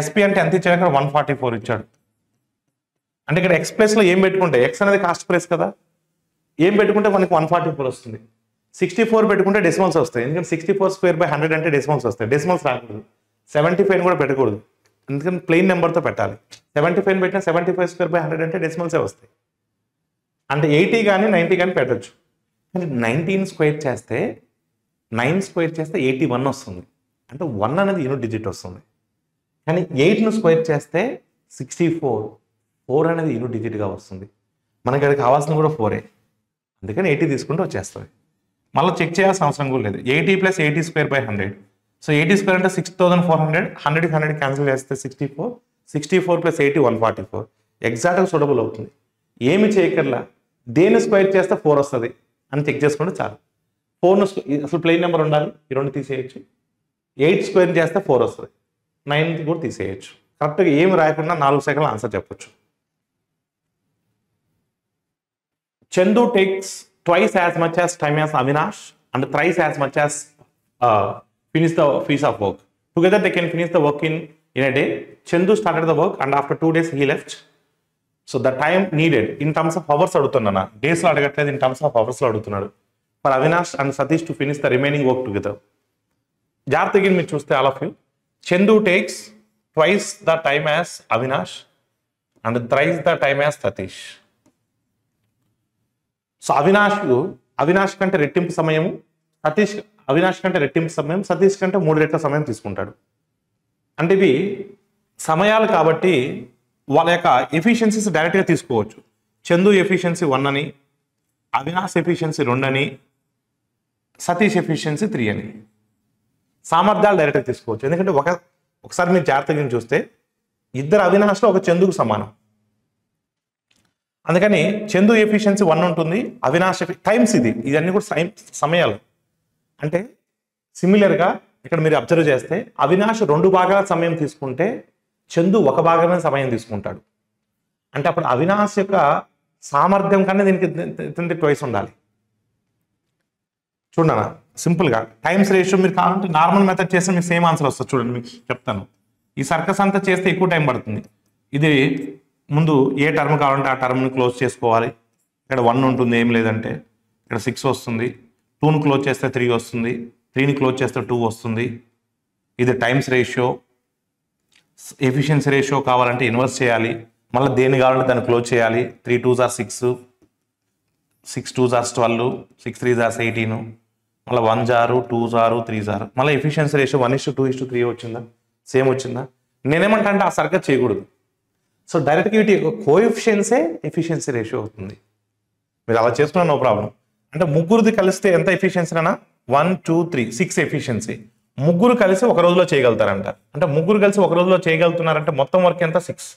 SP అంటే ఎంత ఇచ్చాడు, ఇక్కడ 144 ఇచ్చాడు. అంటే ఇక్కడ X ప్లేస్లో ఏం పెట్టుకుంటే, X అనేది కాస్ట్ ప్రైస్ కదా, ఏం పెట్టుకుంటే మనకి 144 వస్తుంది. 64 పెట్టుకుంటే డెసిమల్స్ వస్తాయి, ఎందుకంటే 64² అంటే డెసిమల్స్ వస్తాయి. డెసిమల్స్ రాకూడదు. 75 కూడా పెట్టకూడదు, ఎందుకంటే ప్లెయిన్ నెంబర్తో పెట్టాలి. 75 పెట్టినా 75² అంటే డెసిమల్సే వస్తాయి. అంటే 80 కానీ 90 కానీ పెట్టచ్చు. కానీ 19 స్క్వేర్ చేస్తే 9 స్క్వేర్ చేస్తే 81 వస్తుంది, అంటే 1 అనేది యూనిట్ డిజిట్ వస్తుంది. కానీ 8ను స్క్వేర్ చేస్తే 64, 4 అనేది యూనిట్ డిజిట్గా వస్తుంది. మనకి ఇక్కడ కావాల్సింది కూడా 4. అందుకని 80 తీసుకుంటే వచ్చేస్తుంది. మళ్ళీ చెక్ చేయాల్సిన అవసరం కూడా లేదు. 80 + 80² 100. సో 80² అంటే 6400. 100కి 100 క్యాన్సిల్ చేస్తే 64. 64 + 80 144. ఎగ్జాక్ట్గా సూటబుల్ అవుతుంది. ఏమి చేయకర్లా, దేని స్క్వేర్ చేస్తే 4 వస్తుంది అని చెక్ చేసుకుంటే చాలు. 4ను అసలు ప్లెయిన్ నెంబర్ ఉండాలి, ఈ 2 తీసేయచ్చు. 8 స్క్వేర్ చేస్తే 4 వస్తుంది, 9 కూడా తీసేయచ్చు. కరెక్ట్గా ఏమి రాయకుండా 4 సెకండ్లు ఆన్సర్ చెప్పొచ్చు. Chandu takes twice as much as time as Avinash and thrice as much as finish the piece of work. Together they can finish the work in a day. Chandu started the work and after 2 days he left. So the time needed in terms of hours adutunnana, days lo adagatledu, in terms of hours lo adutunadu, for Avinash and Satish to finish the remaining work together. Jagrata again meer chuste all of you. Chandu takes twice the time as Avinash and thrice the time as Satish. So Avinash కంటే రెట్టింపు సమయము, అవినాష్ కంటే రెట్టింపు సమయం, సతీష్ కంటే 3 రెట్ల సమయం తీసుకుంటాడు. అంటే ఇవి సమయాలు కాబట్టి వాళ్ళ యొక్క ఎఫిషియన్సీస్ డైరెక్ట్గా తీసుకోవచ్చు. చందు ఎఫిషియన్సీ 1 అని, అవినాష్ ఎఫిషియన్సీ 2 అని, సతీష్ ఎఫిషియన్సీ 3 అని. సామర్థ్యాలు డైరెక్ట్గా తీసుకోవచ్చు, ఎందుకంటే ఒకసారి మీరు జాగ్రత్తగా చూస్తే ఇద్దరు అవినాష్లో ఒక చందుకు సమానం. అందుకని చందు ఎఫిషియన్సీ 1 ఉంటుంది, అవినాష్ టైమ్స్ ఇదన్నీ కూడా సమయాలు. అంటే సిమిలర్గా ఇక్కడ మీరు అబ్జర్వ్ చేస్తే అవినాష్ 2 భాగాల సమయం తీసుకుంటే చందు 1 భాగమే సమయం తీసుకుంటాడు. అంటే అప్పుడు అవినాష్ యొక్క సామర్థ్యం కన్నా దీనికి ట్వైస్ ఉండాలి. చూడనా సింపుల్గా టైమ్స్ రేషియో మీరు కావాలంటే నార్మల్ మెథడ్ చేస్తే మీకు సేమ్ ఆన్సర్ వస్తుంది. చూడండి మీకు చెప్తాను. ఈ సర్కస్ అంతా చేస్తే ఎక్కువ టైం పడుతుంది. ఇది ముందు ఏ టర్మ్ కావాలంటే ఆ టర్మ్ని క్లోజ్ చేసుకోవాలి. ఇక్కడ 1 ఉంటుంది, ఏం లేదంటే ఇక్కడ 6 వస్తుంది. 2ని క్లోజ్ చేస్తే 3 వస్తుంది, 3ని క్లోజ్ చేస్తే 2 వస్తుంది. ఇది టైమ్స్ రేషియో. ఎఫిషియన్సీ రేషియో కావాలంటే ఇన్వర్స్ చేయాలి. మళ్ళీ దేన్ని కావాలంటే దాన్ని క్లోజ్ చేయాలి. 3 2s are 6, 6 2s are 12, 6 3s are 18, మళ్ళీ 1s are 2s are 3s are. మళ్ళీ ఎఫిషియన్సీ రేషియో 1:2:3 వచ్చిందా, సేమ్ వచ్చిందా? నేనేమంటా అంటే ఆ సర్కస్ చేయకూడదు. సో డైరెక్ట్గా వీటి కోఎఫిషియన్సే ఎఫిషియన్సీ రేషియో అవుతుంది. మీరు అలా చేసుకున్నా నో ప్రాబ్లం. అంటే ముగ్గురిది కలిస్తే ఎంత ఎఫిషియన్సీ అన్నా 1 2 3 6 ఎఫిషియన్సీ. ముగ్గురు కలిసి ఒక రోజులో చేయగలుగుతారంట. అంటే ముగ్గురు కలిసి ఒక రోజులో చేయగలుగుతున్నారంటే మొత్తం వర్క్ ఎంత 6.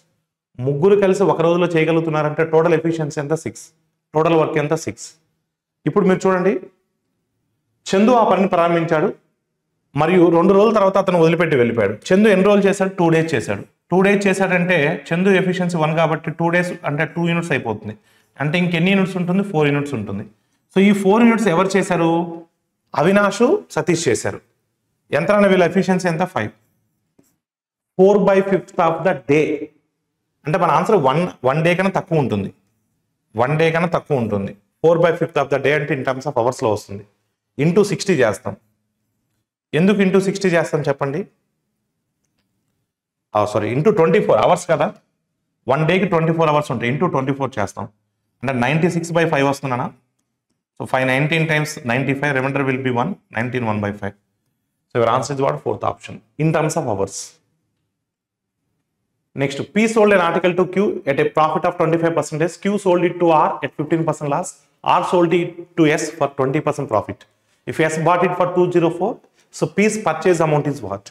ముగ్గురు కలిసి ఒక రోజులో చేయగలుగుతున్నారంటే టోటల్ ఎఫిషియన్సీ ఎంత 6, టోటల్ వర్క్ ఎంత 6. ఇప్పుడు మీరు చూడండి, చందు ఆ పనిని ప్రారంభించాడు మరియు 2 రోజుల తర్వాత అతను వదిలిపెట్టి వెళ్ళిపోయాడు. చందు ఎన్ని రోజులు చేశాడు? 2 days చేశాడు. 2 days చేశాడంటే చందు ఎఫిషియన్సీ 1 కాబట్టి 2 days అంటే 2 యూనిట్స్ అయిపోతుంది. అంటే ఇంకెన్ని యూనిట్స్ ఉంటుంది? 4 యూనిట్స్ ఉంటుంది. సో ఈ 4 యూనిట్స్ ఎవరు చేశారు? అవినాష్, సతీష్ చేశారు. యంత్రాన్ని వీళ్ళ ఎఫిషియన్సీ ఎంత? 5. 4/5 ఆఫ్ ద డే. అంటే మన ఆన్సర్ 1 day కన్నా తక్కువ ఉంటుంది. 1 day కన్నా తక్కువ ఉంటుంది. 4/5 ఆఫ్ ద డే అంటే ఇన్ టర్మ్స్ ఆఫ్ అవర్స్లో వస్తుంది. ఇంటూ 60 చేస్తాం. ఎందుకు ఇంటూ 60 చేస్తాం చెప్పండి? సారీ, ఇంటూ 24 అవర్స్ కదా. 1 dayకి 24 అవర్స్ ఉంటాయి. ఇంటూ 24 చేస్తాం అంటే 96/5 వస్తుందనా? So 519 times 95, remainder will be 1, 19 1/5. So your answer is what? 4th option in terms of hours. Next, P sold an article to Q at a profit of 25%. Q sold it to R at 15% loss. R sold it to S for 20% profit. If S bought it for 204, so P's purchase amount is what?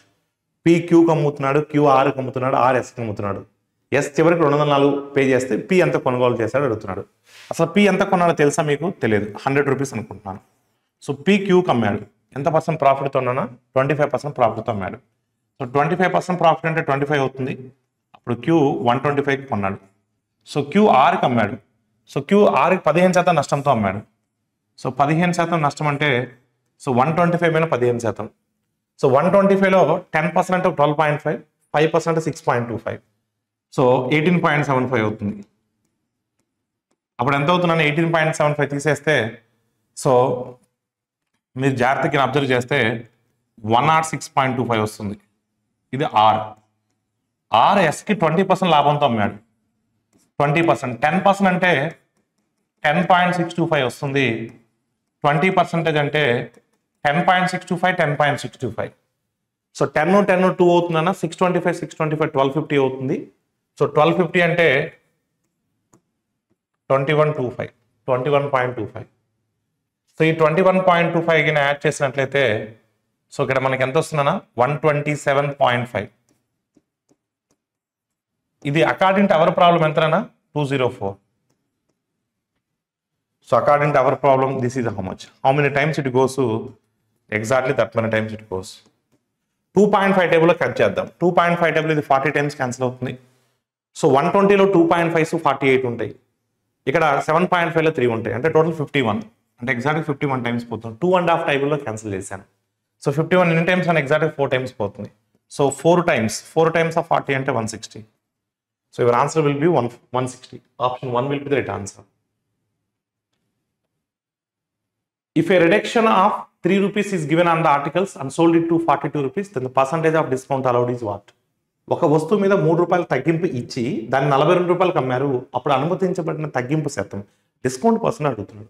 P Q అమ్ముతున్నాడు, Q R అమ్ముతున్నాడు, R S అమ్ముతున్నాడు. S చివరికి 204 pay చేస్తే P ఎంత కొనుగోలు చేశాడు అడుగుతున్నాడు. అసలు P ఎంత కొన్నాడో తెలుసా మీకు? తెలియదు. 100 రూపీస్ అనుకుంటున్నాను. So P Qకి అమ్మాడు. ఎంత పర్సెంట్ ప్రాఫిట్తో ఉన్నానా? 25% ప్రాఫిట్తో అమ్మాడు. సో 25% ప్రాఫిట్ అంటే 25 అవుతుంది. అప్పుడు Q 125కి కొన్నాడు. సో Q Rకి అమ్మాడు. సో Q Rకి 15% నష్టంతో అమ్మాడు. సో 15% నష్టం అంటే సో 125 మీద 15%. సో 125లో 10% అంటే 12.5, 5% 6.25. సో 18.75 అవుతుంది. అప్పుడు ఎంత అవుతుందని 18.75 తీసేస్తే సో మీరు జాగ్రత్తగా అబ్జర్వ్ చేస్తే 106.25 వస్తుంది. ఇది ఆర్ ఎస్కి 20% లాభంతో అమ్మాడు. 20%, 10% అంటే 10.625 వస్తుంది. 20% అంటే 10.625, 10.625. సో 10 2 అవుతుందన్న 625 1250 అవుతుంది. సో 1250 అంటే 21.25. సో ఈ 21.25 యాడ్ చేసినట్లయితే సో ఇక్కడ మనకి ఎంత వస్తుందన్న 127.5. ఇది అకార్డింగ్ టు అవర్ ప్రాబ్లం ఎంతనా 204. So according to our problem this is how much, how many times it goes, exactly that many times it goes. 2.5 టేబుల్లో కట్ చేద్దాం. 2.5 టేబుల్ ఇది 40 టైమ్స్ క్యాన్సిల్ అవుతుంది. సో 120లో 2.5 48 ఉంటాయి. ఇక్కడ 7.5లో 3 ఉంటాయి, అంటే టోటల్ 51, అంటే ఎగ్జాక్ట్గా 51 టైమ్స్ పోతుంది. 2.5 టేబుల్లో క్యాన్సిల్ చేశాను. సో 51 ఎన్ని టైమ్స్ అని ఎగ్జాక్ట్గా 4 టైమ్స్ పోతుంది. సో 4 టైమ్స్ ఆఫ్ 40 అంటే 160. So your answer will be 160. Option 1 will be the right answer. If a reduction of 3 rupees is given on the articles and sold it to 42 rupees, then the percentage of discount allowed is what? ఒక వస్తువు మీద 3 రూపాయలు తగ్గింపు ఇచ్చి దాన్ని 42 రూపాయలకు అమ్మారు. అప్పుడు అనుమతించబడిన తగ్గింపు శాతం డిస్కౌంట్ పర్సన్ అడుగుతున్నాడు.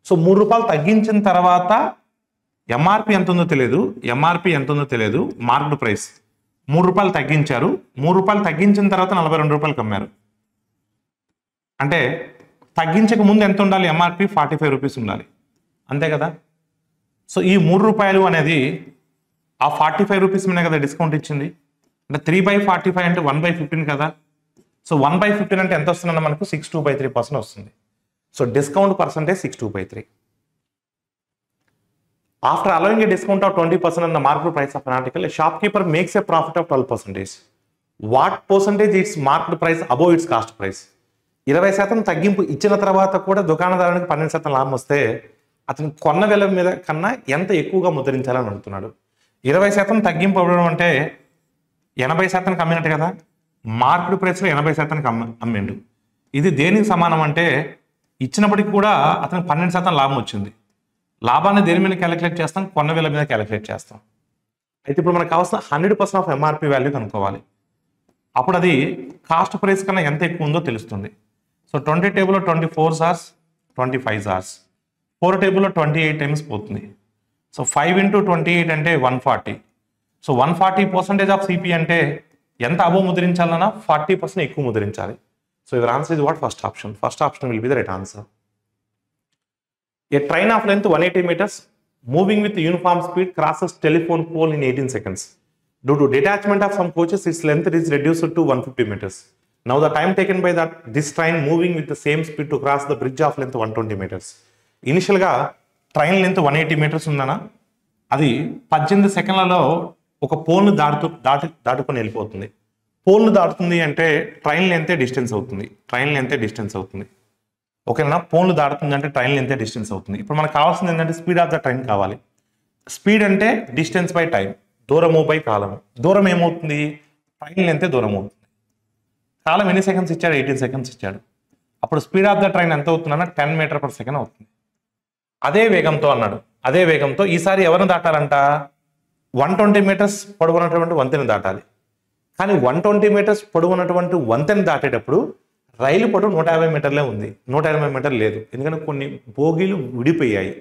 సో 3 రూపాయలు తగ్గించిన తర్వాత ఎంఆర్పి ఎంత ఉందో తెలియదు, మార్క్డ్ ప్రైస్ 3 రూపాయలు తగ్గించారు. 3 రూపాయలు తగ్గించిన తర్వాత 42 రూపాయలకు అమ్మారు. అంటే తగ్గించక ముందు ఎంత ఉండాలి? ఎంఆర్పి 45 రూపీస్ ఉండాలి, అంతే కదా. సో ఈ 3 రూపాయలు అనేది ఆ 45 రూపీస్ మీద కదా డిస్కౌంట్ ఇచ్చింది. అంటే 3/45 అంటే 1/15 కదా. సో 1/15 అంటే ఎంత వస్తుందన్న మనకు 62/3% వస్తుంది. So discount percentage 62/3. After allowing a discount of 20% on the marked price of an article, a shopkeeper makes a profit of 12%. What percentage its marked price above its cost price? 20% తగ్గింపు ఇచ్చిన తర్వాత కూడా దుకాణదారునికి 12% లాభం వస్తే అతను కొన్న వెల మీద కన్నా ఎంత ఎక్కువగా ముద్రించాలని అడుగుతున్నాడు. 20% తగ్గింపు అవ్వడం అంటే 80% అమ్మినట్టు కదా. మార్కెట్ ప్రైస్లో 80% అమ్మిండు. ఇది దేనికి సమానం అంటే ఇచ్చినప్పటికీ కూడా అతనికి 12% లాభం వచ్చింది. లాభాన్ని దేని మీద క్యాలిక్యులేట్ చేస్తాం? కొన్న వెల మీద క్యాలిక్యులేట్ చేస్తాం. అయితే ఇప్పుడు మనకు కావాల్సిన 100% ఆఫ్ ఎంఆర్పి వాల్యూ కనుక్కోవాలి. అప్పుడు అది కాస్ట్ ప్రైస్ కన్నా ఎంత ఎక్కువ ఉందో తెలుస్తుంది. సో 20 టేబుల్లో 24 సార్స్ 25 సార్స్, 4 టేబుల్లో 28 టైమ్స్ పోతుంది. సో 5 × 28 అంటే 140. సో 140% ఆఫ్ సిపి అంటే ఎంత అబోవ్ ముద్రించాలన్నా 40% ఎక్కువ ముద్రించాలి. So your answer is what? First option. First option will be the right answer. A train of length 180 meters moving with uniform speed crosses telephone pole in 18 seconds. Due to detachment of some coaches, its length is reduced to 150 meters. Now the time taken by this train moving with the same speed to cross the bridge of length 120 meters. Initial గా train length 180 metres ఉందనా, అది 18 సెకండ్లలో ఒక పోల్ను దాటుకొని వెళ్ళిపోతుంది. పోల్ను దాటుతుంది అంటే train లెంతే distance అవుతుంది. ఓకేనా? పోల్ను దాటుతుంది అంటే ట్రైన్ లెంతే డిస్టెన్స్ అవుతుంది. ఇప్పుడు మనకు కావాల్సింది ఏంటంటే స్పీడ్ ఆఫ్ ద ట్రైన్ కావాలి. స్పీడ్ అంటే డిస్టెన్స్ బై టైం, దూరము బై కాలము. దూరం ఏమవుతుంది? ట్రైన్ లెంతే దూరం అవుతుంది. కాలం ఎన్ని సెకండ్స్ ఇచ్చాడు? 18 సెకండ్స్ ఇచ్చాడు. అప్పుడు స్పీడ్ ఆఫ్ ద ట్రైన్ ఎంత అవుతుందన్నా 10 మీటర్ పర్ సెకండ్ అవుతుంది. అదే వేగంతో అన్నాడు. అదే వేగంతో ఈసారి ఎవరిని దాటాలంట? 120 మీటర్స్ పొడవున్నటువంటి వంతెన దాటాలి. కానీ 120 మీటర్స్ పొడవున్నటువంటి వంతెన దాటేటప్పుడు రైలు పొడవు 150 మీటర్లే ఉంది, 180 మీటర్లు లేదు. ఎందుకంటే కొన్ని బోగీలు ఊడిపోయాయి.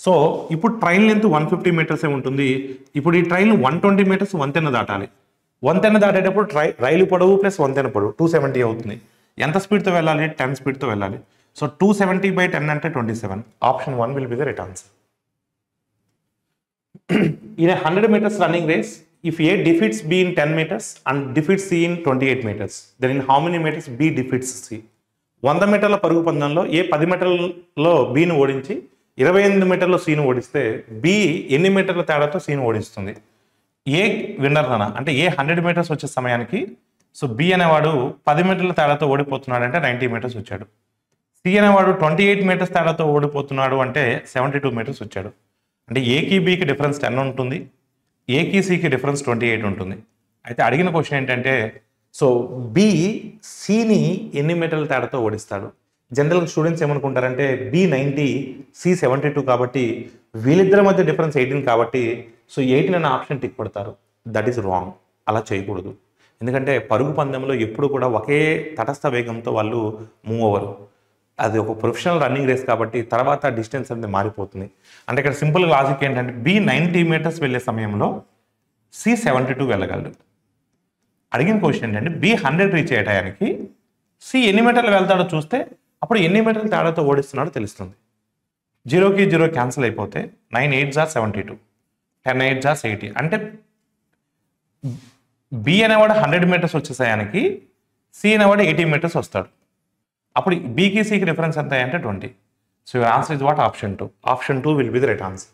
సో ఇప్పుడు ట్రైన్ లెంత్ 150 మీటర్సే ఉంటుంది. ఇప్పుడు ఈ ట్రైన్ 120 మీటర్స్ వంతెన దాటాలి. వంతెన దాటేటప్పుడు రైలు పొడవు ప్లస్ వంతెన పొడవు 270 అవుతుంది. ఎంత స్పీడ్తో వెళ్ళాలి? 10 స్పీడ్తో వెళ్ళాలి. సో 270/10 అంటే 27. Option 1 will be the right answer. In a 100 meters running race, if A defeats B in 10 meters and defeats C in 28 meters, then in how many meters B defeats C? 100 మీటర్ల పరుగు పందెంలో A 10 మీటర్లలో Bని ఓడించి 28 మీటర్లో Cని ఓడిస్తే B ఎన్ని మీటర్ల తేడాతో Cని ఓడిస్తుంది? ఏ winner అన్న అంటే ఏ 100 మీటర్స్ వచ్చే సమయానికి సో B అనేవాడు 10 మీటర్ల తేడాతో ఓడిపోతున్నాడు అంటే 90 మీటర్స్ వచ్చాడు. C అనేవాడు 28 మీటర్స్ తేడాతో ఓడిపోతున్నాడు అంటే 72 మీటర్స్ వచ్చాడు. అంటే ఏకి బికి డిఫరెన్స్ 10 ఉంటుంది, ఏకి సికి డిఫరెన్స్ 28 ఉంటుంది. అయితే అడిగిన క్వశ్చన్ ఏంటంటే సో బి సిని ఎన్ని మీటర్ల తేడాతో ఓడిస్తాడు? జనరల్ స్టూడెంట్స్ ఏమనుకుంటారంటే బి 90, సి 72 కాబట్టి వీళ్ళిద్దరి మధ్య డిఫరెన్స్ 18 కాబట్టి సో 18 అనే ఆప్షన్ టిక్ పడతారు. That is wrong. అలా చేయకూడదు. ఎందుకంటే పరుగు పందెంలో ఎప్పుడు కూడా ఒకే తటస్థ వేగంతో వాళ్ళు మూవ్ అవ్వరు. అది ఒక ప్రొఫెషనల్ రన్నింగ్ రేస్ కాబట్టి తర్వాత డిస్టెన్స్ అనేది మారిపోతుంది. అంటే ఇక్కడ సింపుల్ లాజిక్ ఏంటంటే బి 90 మీటర్స్ వెళ్ళే సమయంలో సి 72 వెళ్ళగలడు. అడిగిన క్వశ్చన్ ఏంటంటే బి 100 రీచ్ అయ్యే టయానికి సి ఎన్ని మీటర్లు వెళ్తాడో చూస్తే అప్పుడు ఎన్ని మీటర్ల తేడాతో ఓడిస్తున్నాడో తెలుస్తుంది. 0కి 0 క్యాన్సిల్ అయిపోతే 9 8 జార్ 72, 10 8 జార్ 80. అంటే బి అనేవాడు 100 మీటర్స్ వచ్చేసాయానికి సి అనేవాడు 80 మీటర్స్ వస్తాడు. అప్పుడు బీకి సికి డిఫరెన్స్ ఎంత అంటే 20. So your answer is what? Option 2. Option 2 will be the right answer.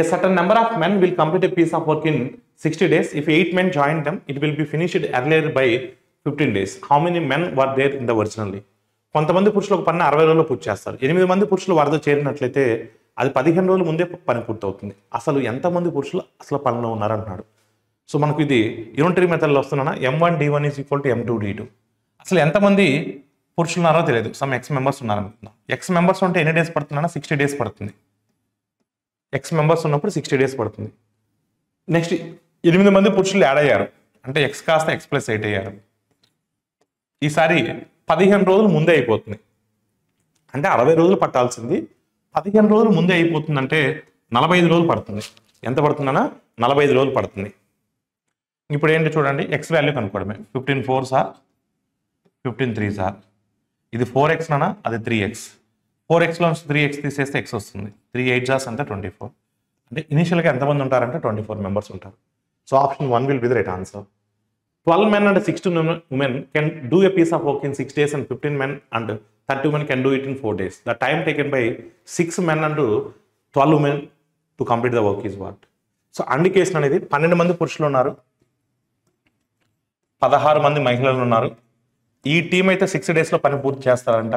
A certain number of men will complete a piece of work in 60 days. If 8 men join them, it will be finished earlier by 15 days. How many men were there in the originally? కొంతమంది పురుషులు ఒక పని 60 రోజుల్లో పూర్తి చేస్తారు. 8 మంది పురుషులు వారితో చేరినట్లయితే అది 15 రోజుల ముందే పని పూర్తవుతుంది. అసలు ఎంతమంది పురుషులు అసలు పనిలో ఉన్నారంటున్నాడు. సో మనకు ఇది యూనిటరీ మెథడ్లో వస్తున్నా M1 D1 is equal to M2 D2. అసలు ఎంతమంది పురుషులు ఉన్నారో తెలియదు. సమ్ ఎక్స్ మెంబర్స్ ఉన్నారనుకుందాం. ఎక్స్ మెంబర్స్ ఉంటే ఎన్ని డేస్ పడుతుందన్నా 60 డేస్ పడుతుంది. ఎక్స్ మెంబర్స్ ఉన్నప్పుడు 60 డేస్ పడుతుంది. నెక్స్ట్ 8 మంది పురుషులు యాడ్ అయ్యారు అంటే ఎక్స్ కాస్త ఎక్స్ ప్లస్ 8 అయ్యారు. ఈసారి 15 రోజులు ముందే అయిపోతుంది. అంటే 60 రోజులు పట్టాల్సింది 15 రోజులు ముందే అయిపోతుంది. అంటే 45 రోజులు పడుతుంది. ఎంత పడుతుందన్నా 45 రోజులు పడుతుంది. ఇప్పుడు ఏంటి చూడండి, ఎక్స్ వాల్యూ కనుక్కోవడమే. 15 4 sir 15 3 sir. ఇది 4x నానా, అది 3x. 4xలో 3x తీసేస్తే x వస్తుంది. 3 8 జాస్ అంటే 24. అంటే ఇనిషియల్గా ఎంతమంది ఉంటారంటే 24 మెంబర్స్ ఉంటారు. So option 1 will be the right answer. 12 men and 16 women can do a piece of work in 6 days and 15 men and 30 women can do it in 4 days. The time taken by 6 men and 12 women to complete the work is what? So indication అనేది 12 మంది పురుషులు ఉన్నారు, 16 మంది మహిళలు ఉన్నారు. ఈ team అయితే 6 డేస్లో పని పూర్తి చేస్తారంట.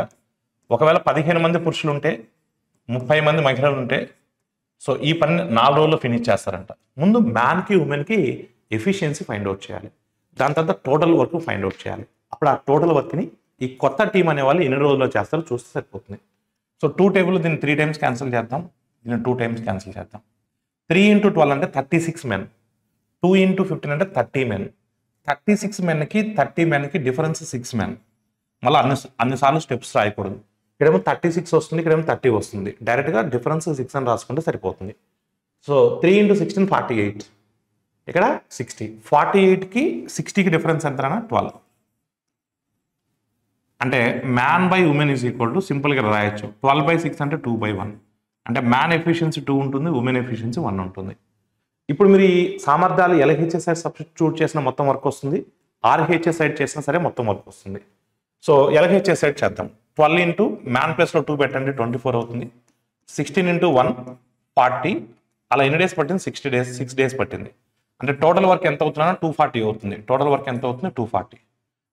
ఒకవేళ 15 మంది పురుషులు ఉంటే 30 మంది మహిళలు ఉంటే సో ఈ పని 4 రోజుల్లో ఫినిష్ చేస్తారంట. ముందు మ్యాన్కి ఉమెన్కి ఎఫిషియన్సీ ఫైండ్ అవుట్ చేయాలి. దాని తర్వాత టోటల్ వర్క్ ఫైండ్ అవుట్ చేయాలి. అప్పుడు ఆ టోటల్ వర్క్ని ఈ కొత్త టీం అనే వాళ్ళు ఎన్ని రోజుల్లో చేస్తారో చూస్తే సరిపోతుంది. సో 2 టేబుల్ దీన్ని 3 టైమ్స్ క్యాన్సిల్ చేద్దాం, దీన్ని 2 టైమ్స్ క్యాన్సిల్ చేద్దాం. 3 × 12 అంటే 36 men. 2 × 15 అంటే 30 men. 36 menకి 30 menకి డిఫరెన్స్ 6 men. మళ్ళీ అన్నిసార్లు స్టెప్స్ రాయకూడదు. ఇక్కడేమో 36 వస్తుంది, ఇక్కడేమో 30 వస్తుంది. డైరెక్ట్గా డిఫరెన్స్ 6 అని రాసుకుంటే సరిపోతుంది. సో 3 × 16 48, ఇక్కడ 60. 48కి 60కి డిఫరెన్స్ ఎంతనా 12. అంటే man by women is equal to సింపుల్గా రాయొచ్చు 12/6 అంటే 2/1. అంటే మ్యాన్ ఎఫిషియన్సీ 2 ఉంటుంది, ఉమెన్ ఎఫిషియన్సీ 1 ఉంటుంది. ఇప్పుడు మీరు ఈ సామర్థ్యాలు LHS సైడ్ సబ్స్టిట్యూట్ చేసిన మొత్తం వర్క్ వస్తుంది, RHS సైడ్ చేసినా సరే మొత్తం వర్క్ వస్తుంది. సో LHS సైడ్ చేద్దాం. 12 ఇంటూ మ్యాన్ ప్లస్లో 2 పెట్టండి 24 అవుతుంది. 16 × 1 40. అలా ఎన్ని డేస్ పట్టింది? 6 డేస్ పట్టింది. అంటే టోటల్ వర్క్ ఎంత అవుతుందన్నా 240 అవుతుంది. టోటల్ వర్క్ ఎంత అవుతుంది? 240.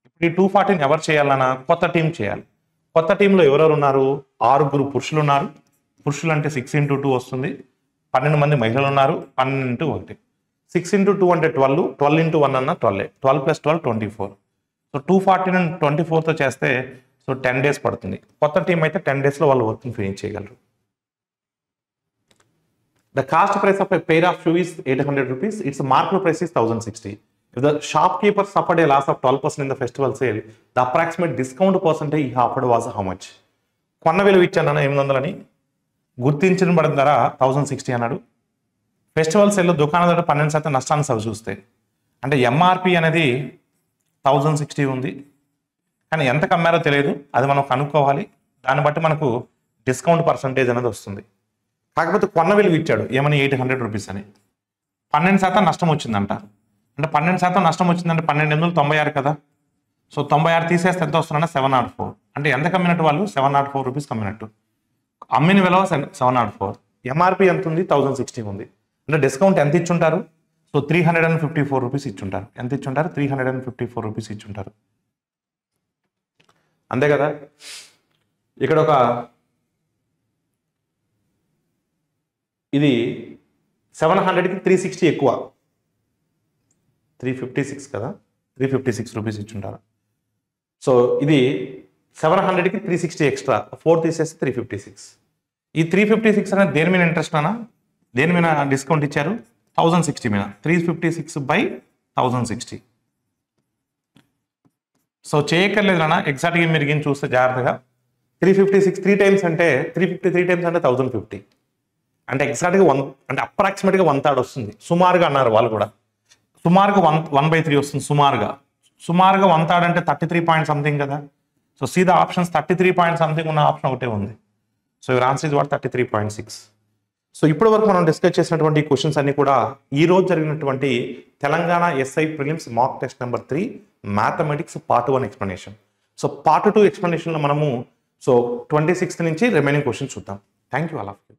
ఇప్పుడు ఈ 240ని ఎవరు చేయాలన్నా కొత్త టీం చేయాలి. కొత్త టీంలో ఎవరెవరు ఉన్నారు? 6 పురుషులు ఉన్నారు. పురుషులు అంటే 6 × 2 వస్తుంది. 12 మంది మహిళలు ఉన్నారు. 12 × 1. 6 × 2 అంటే 12. 12 × 1 అన్న 12. 12 + 12 24. సో 240 ని 24తో చేస్తే సో 10 డేస్ పడుతుంది. కొత్త టీం అయితే 10 డేస్లో వాళ్ళు వర్క్ని ఫినిష్ చేయగలరు. The cost price of a pair of shoes is 800 rupees. Its market price is 1060. If the shopkeeper suffered a loss of 12% in the festival sale, the approximate discount percentage he offered was how much? కొన్న విలువ ఇచ్చాను 800 అని, గుర్తించబడిన ధర 1060 అన్నాడు. Festival సేల్లో దుకాణదారు 12% నష్టాన్ని సవి చూస్తే అంటే MRP అనేది 1060 ఉంది, కానీ ఎంత కమ్మారో తెలియదు. అది మనం కనుక్కోవాలి. దాన్ని బట్టి మనకు డిస్కౌంట్ పర్సంటేజ్ అనేది వస్తుంది. కాకపోతే కొన్న విలువ ఇచ్చాడు ఏమని 800 రూపీస్ అని. 12% నష్టం వచ్చిందంట. అంటే 12% నష్టం వచ్చిందంటే 1296 కదా. సో 96 తీసేస్తే ఎంత వస్తుందంటే 704. అంటే ఎంత కమ్మినట్టు వాళ్ళు? 704 రూపీస్ కమ్మినట్టు. అమ్మిన విలువ 704. MRP ఎంత ఉంది? 1060 ఉంది. అంటే డిస్కౌంట్ ఎంత ఇచ్చుంటారు? So 354 rupees ఇచ్చుంటారు. ఎంత ఇచ్చుంటారు? 354 రూపీస్ ఇచ్చుంటారు. అంతే కదా. ఇక్కడ ఒక ఇది 700కి 360 ఎక్కువ. 356 కదా, 356 రూపీస్ ఇచ్చుంటారు. సో ఇది 700కి 360 ఎక్స్ట్రా, 4 తీసేస్తే 356. ఈ 356 అనేది దేని మీద ఇంట్రెస్ట్ అన్నా, దేని మీద డిస్కౌంట్ ఇచ్చారు, 1060 మీద. 356/1060. సో చేయక్కర్లేదు అన్న, ఎగ్జాక్ట్గా మీరు గిని చూస్తే జాగ్రత్తగా 356 3 టైమ్స్ అంటే 353 టైమ్స్ అంటే 1050. అంటే ఎగ్జాక్ట్గా అంటే అప్రాక్సిమేట్గా 1/3 వస్తుంది. సుమారుగా అన్నారు వాళ్ళు కూడా, సుమారుగా 1/3 వస్తుంది. సుమారుగా 1/3 అంటే 33 పాయింట్ సంథింగ్ కదా. So see the options 33 point something ఉన్న ఆప్షన్ ఒకటే ఉంది. So your answer is what 33.6. సో ఇప్పటి వరకు మనం డిస్కస్ చేసినటువంటి క్వశ్చన్స్ అన్ని కూడా ఈ రోజు జరిగినటువంటి Telangana SI prelims mock test number 3 mathematics part 1 explanation. So part 2 ఎక్స్ప్లెనేషన్లో మనము 26th నుంచి రిమైనింగ్ క్వశ్చన్స్ చూద్దాం. Thank you all of you.